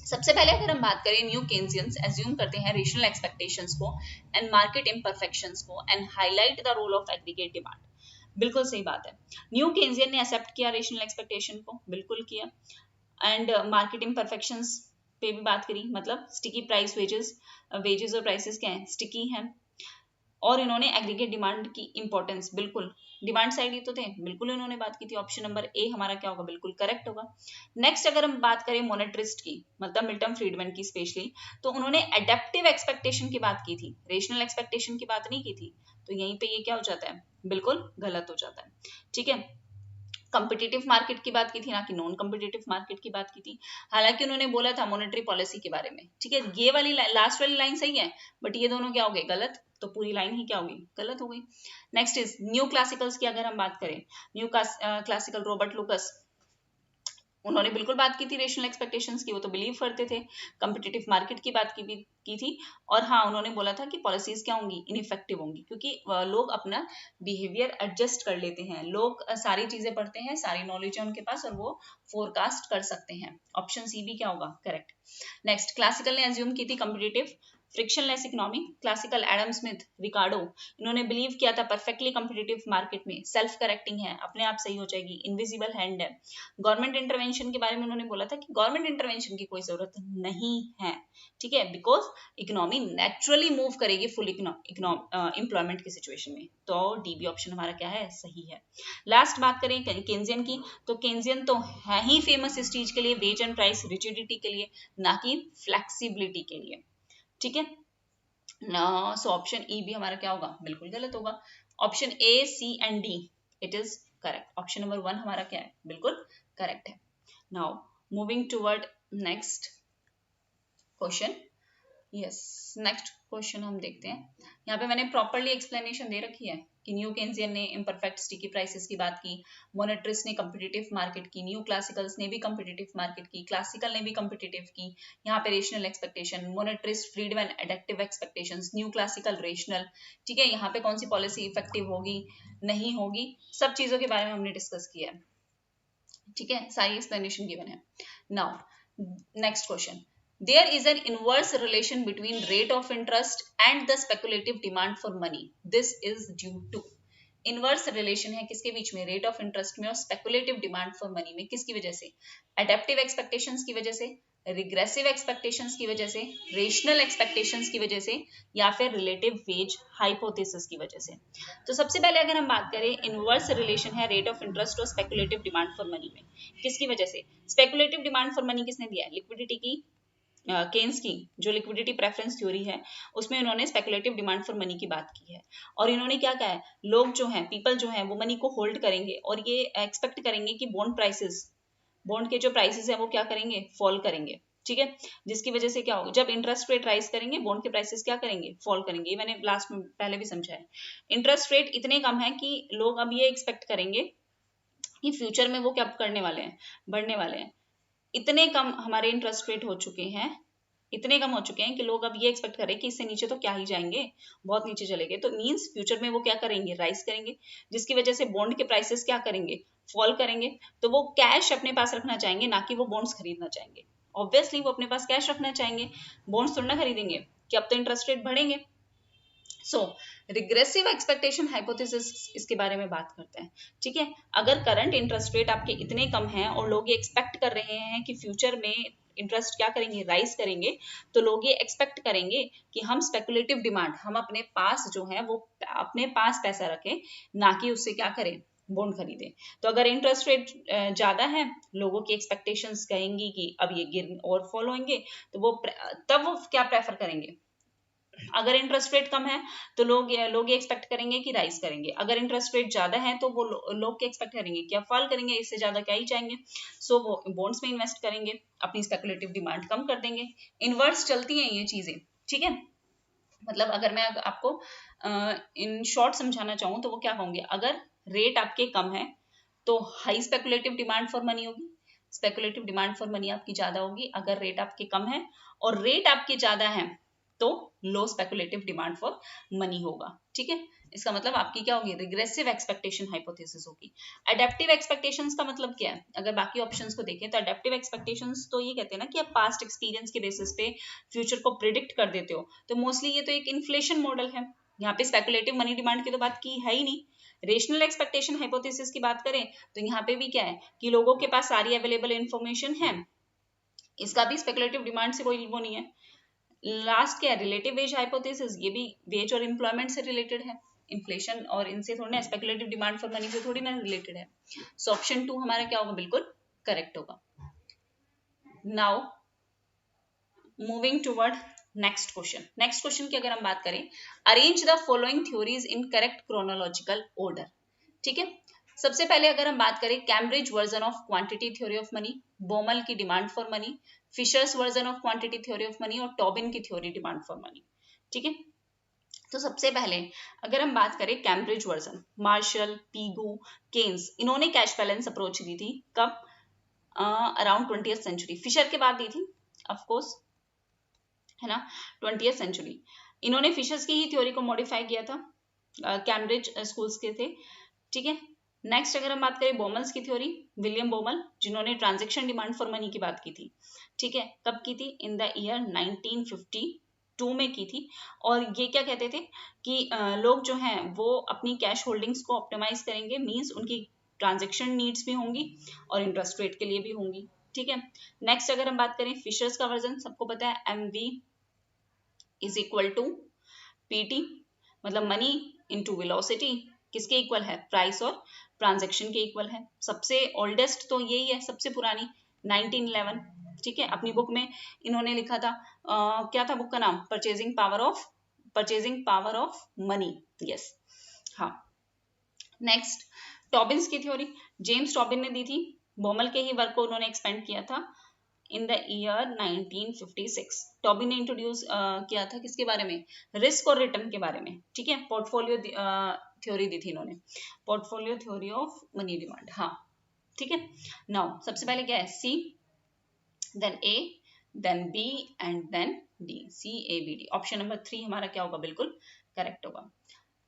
सबसे पहले अगर हम बात करें, न्यू केन्जियंस एज्यूम करते हैं रेशनल एक्सपेक्टेशंस को एंड मार्केट इम्परफेक्शंस को and highlight the role of aggregate demand. बिल्कुल सही बात है, न्यू केन्जियन ने एक्सेप्ट किया रेशनल एक्सपेक्टेशन को, बिल्कुल किया, एंड मार्केट इम्परफेक्शंस पे भी बात करी, मतलब स्टिकी प्राइस, वेजेस और प्राइसेस क्या हैं, स्टिकी हैं, और इन्होंने एग्रीगेट डिमांड की इंपॉर्टेंस, बिल्कुल डिमांड साइड ही तो थे, बिल्कुल इन्होंने बात की थी। ऑप्शन नंबर ए हमारा क्या होगा, बिल्कुल करेक्ट होगा। नेक्स्ट अगर हम बात करें मोनेटरिस्ट की, मतलब मिल्टन फ्रीडमैन की स्पेशली, तो उन्होंने एडेप्टिव एक्सपेक्टेशन की बात की थी, रेशनल एक्सपेक्टेशन की बात नहीं की थी। तो यहीं पे ये क्या हो जाता है, बिल्कुल गलत हो जाता है, ठीक है। कम्पिटिटिव मार्केट की बात की थी, ना कि नॉन कम्पिटिटिव मार्केट की बात की थी। हालांकि उन्होंने बोला था मॉनेटरी पॉलिसी के बारे में, ठीक है। ये वाली लास्ट वाली लाइन सही है, बट ये दोनों क्या हो गए, गलत। तो पूरी लाइन ही क्या होगी, गलत हो गई। नेक्स्ट इज न्यू क्लासिकल्स की अगर हम बात करें, न्यू क्लासिकल रॉबर्ट लुकस, उन्होंने बिल्कुल बात की थी रेशनल एक्सपेक्टेशंस की, वो तो बिलीव करते थे। कॉम्पिटिटिव मार्केट की बात की थी, और हाँ उन्होंने बोला था कि पॉलिसीज क्या होंगी, इनइफेक्टिव होंगी, क्योंकि लोग अपना बिहेवियर एडजस्ट कर लेते हैं, लोग सारी चीजें पढ़ते हैं, सारी नॉलेज है उनके पास और वो फोरकास्ट कर सकते हैं। ऑप्शन सी भी क्या होगा, करेक्ट। नेक्स्ट, क्लासिकल ने एज्यूम की थी competitive frictionless economy. Classical Adam Smith, Ricardo, इन्होंने बिलीव किया था परफेक्टली कॉम्पिटिटिव मार्केट में सेल्फ करेक्टिंग है, अपने आप सही हो जाएगी, इनविजिबल हैंड है। गवर्नमेंट इंटरवेंशन के बारे में उन्होंने बोला था कि गवर्नमेंट इंटरवेंशन की कोई जरूरत नहीं है, ठीक है, बिकॉज इकोनॉमी नेचुरली मूव करेगी फुल एम्प्लॉयमेंट की सिचुएशन में। तो डी बी ऑप्शन हमारा क्या है, सही है। लास्ट बात करें केन्जियन की, तो केन्जियन तो है ही फेमस इस चीज के लिए, वेज एंड प्राइस रिजिडिटी के लिए, ना कि फ्लेक्सिबिलिटी के लिए, ठीक है ना। सो ऑप्शन ई भी हमारा क्या होगा, बिल्कुल गलत होगा। Option A, C and D it is correct. Option number 1 हमारा क्या है, बिल्कुल करेक्ट है। Now moving toward next question. Yes, next question हम देखते हैं। यहाँ पे मैंने प्रॉपरली एक्सप्लेनेशन दे रखी है कि न्यू केन्जियन ने इम्परफेक्ट स्टिकी प्राइसेस की बात की, मोनेट्रिस्ट ने कॉम्पिटिटिव मार्केट की, न्यू क्लासिकल्स ने भी कॉम्पिटिटिव मार्केट की, क्लासिकल ने भी कॉम्पिटिटिव की। यहाँ पे rational expectation, monetarist Friedman and adaptive expectations, new classical rational, ठीक है। यहाँ पे कौन सी पॉलिसी इफेक्टिव होगी, नहीं होगी, सब चीजों के बारे में हमने डिस्कस किया है, ठीक है, सारी एक्सप्लेनेशन गिवन है। Now next question, there is an inverse relation between rate of interest and the speculative demand for money. This is due to, inverse relation है किसके बीच में, रेट ऑफ इंटरेस्ट में और स्पेकुलेटिव डिमांड फॉर मनी में, किसकी वजह से, एडेप्टिव एक्सपेक्टेशंस की वजह से, रिग्रेसिव एक्सपेक्टेशंस की वजह से, रेशनल एक्सपेक्टेशंस की वजह से, या फिर रिलेटिव वेज हाइपोथेसिस की वजह से। तो सबसे पहले अगर हम बात करें, इनवर्स रिलेशन है रेट ऑफ इंटरेस्ट और स्पेकुलेटिव डिमांड फॉर मनी में, किसकी वजह से, स्पेकुलेटिव डिमांड फॉर मनी किसने दिया है, लिक्विडिटी की, केन्स की जो लिक्विडिटी प्रेफरेंस थ्योरी है उसमें उन्होंने स्पेकुलेटिव डिमांड फॉर मनी की बात की है, और इन्होंने क्या कहा है, लोग जो हैं, पीपल जो हैं, वो मनी को होल्ड करेंगे और ये एक्सपेक्ट करेंगे कि बॉन्ड प्राइसेस, बॉन्ड के जो प्राइसेस है वो क्या करेंगे, फॉल करेंगे, ठीक है, जिसकी वजह से क्या होगा, जब इंटरेस्ट रेट राइज करेंगे बॉन्ड के प्राइसेस क्या करेंगे, फॉल करेंगे। ये मैंने लास्ट में पहले भी समझा है। इंटरेस्ट रेट इतने कम है कि लोग अब ये एक्सपेक्ट करेंगे कि फ्यूचर में वो क्या करने वाले हैं, बढ़ने वाले हैं। इतने कम हमारे इंटरेस्ट रेट हो चुके हैं, इतने कम हो चुके हैं कि लोग अब ये एक्सपेक्ट करें कि इससे नीचे तो क्या ही जाएंगे, बहुत नीचे चले गए, तो मींस फ्यूचर में वो क्या करेंगे, राइज करेंगे, जिसकी वजह से बॉन्ड के प्राइसेस क्या करेंगे, फॉल करेंगे। तो वो कैश अपने पास रखना चाहेंगे, ना कि वो बॉन्ड्स खरीदना चाहेंगे। ऑब्वियसली वो अपने पास कैश रखना चाहेंगे, बॉन्ड्स थोड़ा ना खरीदेंगे कि अब तो इंटरेस्ट रेट बढ़ेंगे। सो रिग्रेसिव एक्सपेक्टेशन हाइपोथेसिस इसके बारे में बात करते हैं, ठीक है। अगर करंट इंटरेस्ट रेट आपके इतने कम हैं और लोग ये एक्सपेक्ट कर रहे हैं कि फ्यूचर में इंटरेस्ट क्या करेंगे, राइज करेंगे, तो लोग ये एक्सपेक्ट करेंगे कि हम स्पेकुलेटिव डिमांड, हम अपने पास जो है वो अपने पास पैसा रखें, ना कि उससे क्या करें, बॉन्ड खरीदें। तो अगर इंटरेस्ट रेट ज्यादा है, लोगों की एक्सपेक्टेशंस कहेंगी कि अब ये गिर और फॉल होंगे, तो वो तब वो क्या प्रेफर करेंगे। अगर इंटरेस्ट रेट कम है तो लोग ये एक्सपेक्ट करेंगे कि राइज करेंगे, अगर इंटरेस्ट रेट ज्यादा है तो वो लोग क्या एक्सपेक्ट करेंगे, क्या फॉल करेंगे, इससे ज्यादा क्या ही चाहेंगे। सो वो बॉन्ड्स में इन्वेस्ट करेंगे, अपनी स्पेकुलेटिव डिमांड कम कर देंगे। इनवर्स चलती हैं ये चीजें, ठीक है। मतलब अगर मैं आपको इन शॉर्ट समझाना चाहूँ तो वो क्या कहूंगे, अगर रेट आपके कम है तो high speculative demand for money होगी, स्पेकुलेटिव डिमांड फॉर मनी आपकी ज्यादा होगी। अगर रेट आपके कम है और रेट आपके ज्यादा है तो लो स्पेकुलेटिव डिमांड फॉर मनी होगा, ठीक है। इसका मतलब आपकी क्या होगी, रिग्रेसिव एक्सपेक्टेशन हाइपोथेसिस होगी। अडेप्टिव एक्सपेक्टेशंस का मतलब क्या है, अगर बाकी ऑप्शंस को देखें तो अडेप्टिव एक्सपेक्टेशंस तो ये कहते हैं ना कि आप पास्ट एक्सपीरियंस के बेसिस पे फ्यूचर को प्रिडिक्ट कर देते हो, तो मोस्टली ये तो एक इन्फ्लेशन मॉडल है। यहाँ पे स्पेकुलेटिव मनी डिमांड की तो बात की है ही नहीं। रेशनल एक्सपेक्टेशन हाइपोथेसिस की बात करें तो यहाँ पे भी क्या है कि लोगों के पास सारी अवेलेबल इंफॉर्मेशन है, इसका भी स्पेकुलेटिव डिमांड से कोई वो नहीं है। लास्ट क्या है, रिलेटिव वेज हाइपोथेसिस, ये भी वेज और एम्प्लॉयमेंट से रिलेटेड है, इन्फ्लेशन और इनसे थोड़ी ना, स्पेकुलेटिव डिमांड फॉर मनी से थोड़ी ना रिलेटेड है। सो ऑप्शन 2 हमारा क्या होगा, बिल्कुल करेक्ट होगा। Now moving toward next question. Next question की अगर हम बात करें, arrange the following theories in correct chronological order, ठीक है। सबसे पहले अगर हम बात करें Cambridge version of quantity theory of money, Baumol की demand for money, Fisher's version of quantity theory of money और टॉबिन की थ्योरी डिमांड फॉर मनी, ठीक है। तो सबसे पहले अगर हम बात करें Cambridge version, martial, Pigou, Keynes, इन्होंने कैश बैलेंस अप्रोच दी थी कब? Around 20th century. फिशर के बाद दी थी ऑफ कोर्स, है ना, 20th सेंचुरी। इन्होंने फिशर्स की ही थ्योरी को मॉडिफाई किया था, कैम्ब्रिज स्कूल्स के थे, ठीक है। नेक्स्ट अगर हम बात करें बोमल्स की थ्योरी, विलियम बोमल, जिन्होंने ट्रांजैक्शन डिमांड फॉर मनी की बात की थी, ठीक है, कब की थी? इन द ईयर 1952 में की थी। और ये क्या कहते थे कि लोग जो हैं वो अपनी कैश होल्डिंग्स को ऑप्टिमाइज करेंगे, मींस उनकी ट्रांजैक्शन नीड्स भी होंगी और इंटरेस्ट रेट के लिए भी होंगी, ठीक है। नेक्स्ट अगर हम बात करें फिशर्स का वर्जन, सबको पता है MV is equal to PT, मतलब मनी इंटू वेलोसिटी, किसके इक्वल है? प्राइस और ट्रांजैक्शन के इक्वल है। सबसे ओल्डेस्ट तो यही है, सबसे पुरानी 1911, ठीक है। अपनी बुक में इन्होंने लिखा था, क्या था बुक का नाम? Purchasing power of money, yes, हाँ। नेक्स्ट टॉबिन्स की थ्योरी, जेम्स टॉबिन ने दी थी, बोमल के ही वर्क को उन्होंने एक्सपेंड किया था इन द ईयर 1956। टॉबिन ने इंट्रोड्यूस किया था किसके बारे में? रिस्क और रिटर्न के बारे में, ठीक है। पोर्टफोलियो थ्योरी दी थी इन्होंने, portfolio theory of money demand, हाँ, ठीक है। नाउ सबसे पहले क्या है? C, then A, then B and then D, CABD। Option number 3 हमारा क्या होगा? बिल्कुल करेक्ट होगा।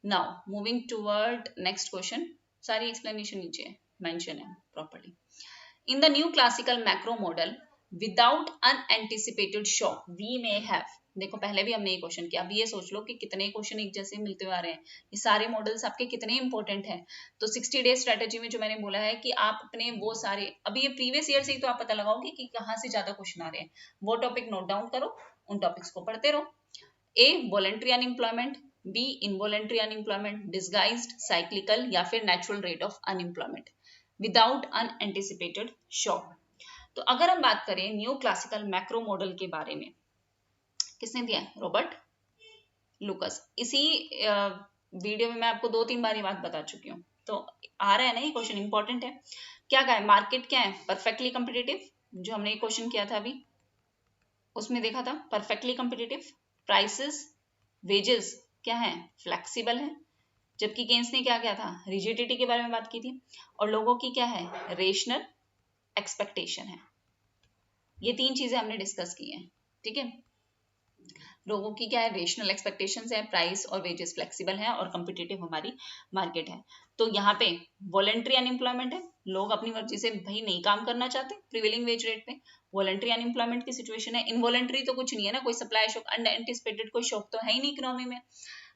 Now moving toward next question, सारी एक्सप्लेनेशन नीचे मेंशन है properly. In the new classical macro model, without unanticipated shock, we may have, देखो पहले भी हमने ये क्वेश्चन किया, अब ये सोच लो कि कितने क्वेश्चन एक जैसे मिलते हुए आ रहे हैं, ये सारे मॉडल्स आपके कितने इंपॉर्टेंट हैं। तो 60 डेज स्ट्रेटेजी में जो मैंने बोला है कि आप अपने वो सारे, अभी ये प्रीवियस ईयर से ही तो आप पता लगाओगे कि कहाँ से ज्यादा क्वेश्चन आ रहे हैं, वो टॉपिक नोट डाउन करो, उन टॉपिक्स को पढ़ते रहो। A, voluntary unemployment, B, involuntary unemployment, disguised, cyclical, या फिर natural rate of unemployment without unanticipated shock. तो अगर हम बात करें न्यू क्लासिकल मैक्रो मॉडल के बारे में, किसने दिया है? Robert Lucas. इसी वीडियो में मैं आपको 2-3 बार ये बात बता चुकी हूँ, तो आ रहा है ना, ये क्वेश्चन इंपॉर्टेंट है। क्या कहा है? मार्केट क्या है? परफेक्टली कम्पिटिटिव, जो हमने ये क्वेश्चन किया था अभी, उसमें देखा था परफेक्टली कम्पिटिटिव। प्राइसेस, वेजेस क्या है? फ्लेक्सिबल है। जबकि केन्स ने क्या किया था? रिजिडिटी के बारे में बात की थी। और लोगों की क्या है? रेशनल एक्सपेक्टेशन है। ये 3 चीजें हमने डिस्कस की हैं, ठीक है। लोगों की क्या है? रेशनल एक्सपेक्टेशंस है, प्राइस और वेजेस फ्लेक्सिबल है, और कम्पिटिटिव हमारी मार्केट है। तो यहाँ पे वॉलेंट्री अनएम्प्लॉयमेंट है, लोग अपनी मर्जी से भाई नहीं काम करना चाहते प्रिवेलिंग वेज रेट पे, वॉलेंट्री अनएम्प्लॉयमेंट की सिचुएशन है। इनवॉलेंट्री तो कुछ नहीं है ना, कोई सप्लाई शॉक, अनएंटिसिपेटेड कोई शॉक तो है ही नहीं इकोनॉमी में,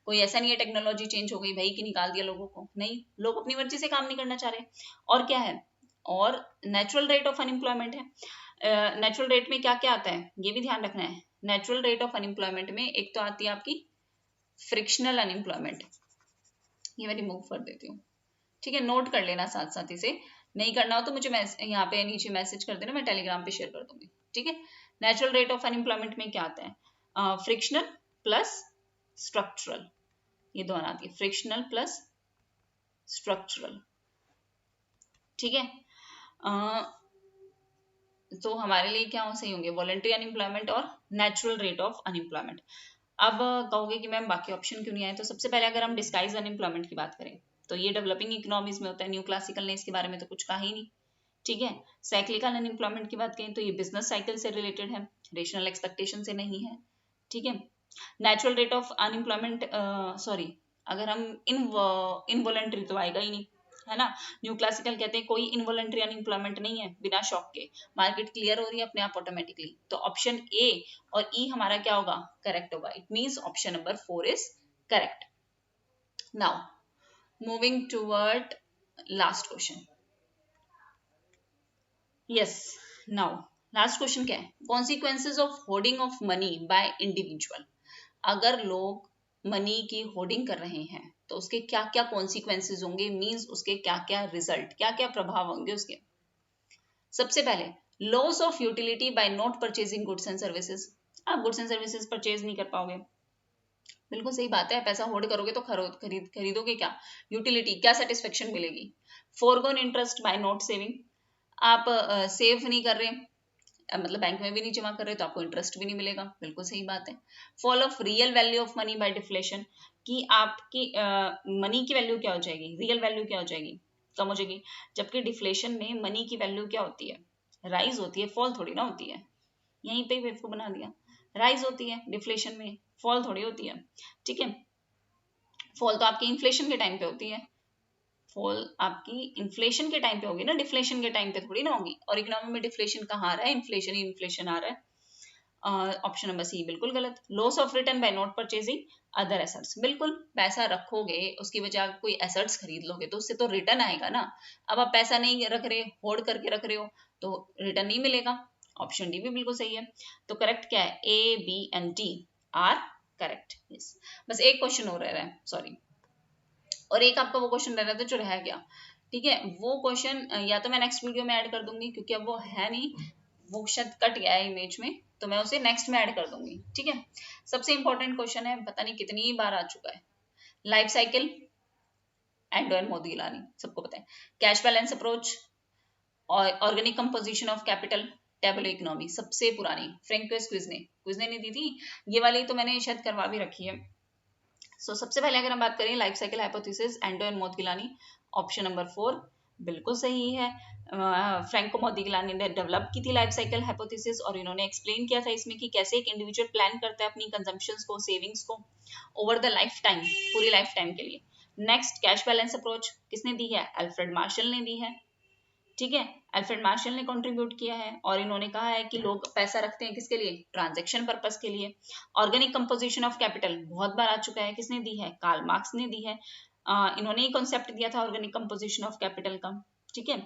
कोई ऐसा नहीं है टेक्नोलॉजी चेंज हो गई भाई कि निकाल दिया लोगों को, नहीं, लोग अपनी मर्जी से काम नहीं करना चाह रहे। और क्या है? और नेचुरल रेट ऑफ अनएम्प्लॉयमेंट है। नेचुरल रेट में क्या क्या आता है, ये भी ध्यान रखना है। नेचुरल रेट ऑफ अनएम्प्लॉयमेंट में एक तो आती है आपकी फ्रिक्शनल अनएम्प्लॉयमेंट, ये मैं रिमूव कर देती हूँ, ठीक है, नोट कर लेना साथ साथ, इसे नहीं करना हो तो मुझे यहाँ पे नीचे मैसेज कर देना, मैं टेलीग्राम पे शेयर कर दूंगी, ठीक है। नेचुरल रेट ऑफ अनएम्प्लॉयमेंट में क्या आता है? फ्रिक्शनल प्लस स्ट्रक्चरल, ये दोनों आती है, फ्रिक्शनल प्लस स्ट्रक्चरल, ठीक है। तो हमारे लिए क्या सही होंगे? वॉलेंट्री अनएम्प्लॉयमेंट और नेचुरल रेट ऑफ अनएम्प्लॉयमेंट। अब कहोगे कि मैम बाकी ऑप्शन क्यों नहीं आए, तो सबसे पहले अगर हम डिस्गाइज अनएम्प्लॉयमेंट की बात करें तो ये डेवलपिंग इकोनॉमीज में होता है, न्यू क्लासिकल ने इसके बारे में तो कुछ कहा ही नहीं, ठीक है। साइक्लिकल अनएम्प्लॉयमेंट की बात करें तो ये बिजनेस साइकिल से रिलेटेड है, रेशनल एक्सपेक्टेशन से नहीं है, ठीक है। Natural rate of unemployment, sorry, अगर हम इनवॉलेंट्री तो आएगा ही नहीं, है ना। न्यू क्लासिकल कहते हैं कोई इनवॉलेंट्री अनएम्प्लॉयमेंट नहीं है, बिना शॉक के मार्केट क्लियर हो रही है अपने आप ऑटोमेटिकली। तो ऑप्शन ए और ई हमारा क्या होगा? करेक्ट होगा। It means option number 4 is correct. Now moving toward last question, yes. Now last question क्या है? Consequences of hoarding of money by individual. अगर लोग मनी की होर्डिंग कर रहे हैं तो उसके क्या क्या कॉन्सिक्वेंसेज होंगे, मींस उसके क्या क्या रिजल्ट, क्या क्या प्रभाव होंगे उसके। सबसे पहले loss of utility by not purchasing goods and services. आप गुड्स एंड सर्विसेज परचेज नहीं कर पाओगे, बिल्कुल सही बात है, पैसा होल्ड करोगे तो खरीदोगे क्या? यूटिलिटी, क्या सेटिस्फेक्शन मिलेगी? फोरगोन इंटरेस्ट बाय नॉट सेविंग, आप सेव नहीं कर रहे, मतलब बैंक में भी नहीं जमा कर रहे तो आपको इंटरेस्ट भी नहीं मिलेगा, बिल्कुल सही बात है। Fall of real value of money by deflation, कि आपकी मनी की वैल्यू क्या हो जाएगी, रियल वैल्यू क्या हो जाएगी, कम हो जाएगी। जबकि डिफ्लेशन में मनी की वैल्यू क्या होती है, राइज होती है, फॉल थोड़ी ना होती है। यहीं पे ही बना दिया, राइज होती है डिफ्लेशन में, फॉल थोड़ी होती है। ठीक है, फॉल तो आपकी इन्फ्लेशन के टाइम पे होती है, फॉल आपकी इन्फ्लेशन के टाइम पे होगी ना, डिफ्लेशन के टाइम पे थोड़ी ना होगी। और इकोनॉमी में डिफ्लेशन कहाँ आ रहा है, इन्फ्लेशन ही इन्फ्लेशन आ रहा है। ऑप्शन नंबर सी बिल्कुल गलत। Loss of return by not purchasing other assets, बिल्कुल पैसा रखोगे उसकी बजाय कोई एसेट्स खरीद लोगे तो उससे तो रिटर्न आएगा ना। अब आप पैसा नहीं रख रहे, होल्ड करके रख रहे हो, तो रिटर्न नहीं मिलेगा। ऑप्शन डी भी बिल्कुल सही है। तो करेक्ट क्या है, A B and D are correct. Yes, बस एक क्वेश्चन हो रहा है, सॉरी, और एक आपका वो क्वेश्चन रह रहा था जो रह गया। ठीक है, वो क्वेश्चन या तो मैं नेक्स्ट वीडियो में ऐड कर दूंगी, क्योंकि अब वो है नहीं, वो शायद कट गया है इमेज में, तो मैं उसे नेक्स्ट में ऐड कर दूंगी। ठीक है, सबसे इंपॉर्टेंट क्वेश्चन है, पता नहीं कितनी बार आ चुका है। लाइफ साइकिल, एंडो एंड मोदिलानी, सबको पता है। कैश बैलेंस अप्रोच, और organic composition of capital, table economy, सबसे पुरानी फ्रेंकोइस क्विज़ ने दी थी, ये वाली तो मैंने शायद करवा भी रखी है। सबसे पहले अगर हम बात करें life cycle hypothesis, Ando and Modigliani, option number 4 बिल्कुल सही है। फ्रैंको मोदिलानी ने डेवलप की थी लाइफ साइकिल हाइपोथेसिस, और इन्होंने एक्सप्लेन किया था इसमें कि कैसे एक इंडिविजुअल प्लान करता है अपनी कंजम्पशंस को, सेविंग्स को ओवर द लाइफ टाइम, पूरी लाइफ टाइम के लिए। नेक्स्ट, कैश बैलेंस अप्रोच किसने दी है, अल्फ्रेड मार्शल ने दी है। ठीक है, अल्फ्रेड मार्शल ने कंट्रीब्यूट किया है, और इन्होंने कहा है कि लोग पैसा रखते हैं किसके लिए, ट्रांजैक्शन पर्पस के लिए। ऑर्गेनिक कंपोजिशन ऑफ कैपिटल बहुत बार आ चुका है, किसने दी है, कार्ल मार्क्स ने दी है। इन्होंने ही कॉन्सेप्ट दिया था ऑर्गेनिक कंपोजिशन ऑफ कैपिटल का। ठीक है,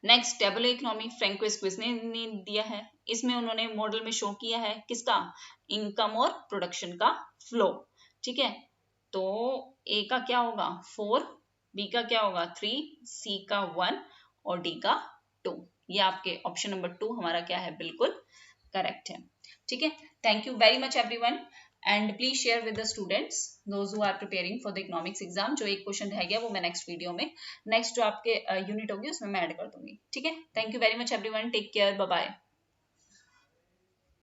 next, table economy, François quiz ने दिया है। इसमें उन्होंने मॉडल में शो किया है किसका, इनकम और प्रोडक्शन का फ्लो। ठीक है, तो ए का क्या होगा 4, बी का क्या होगा 3, सी का 1 और डी का 2। ये आपके ऑप्शन नंबर 2 हमारा क्या है, बिल्कुल करेक्ट है। ठीक है, thank you very much everyone, and please share with the students those who are preparing for the economics exam. जो एक क्वेश्चन रह गया वो मैं नेक्स्ट वीडियो में, नेक्स्ट जो आपके यूनिट होगी उसमें मैं ऐड कर दूंगी। ठीक है, thank you very much everyone, take care, bye bye.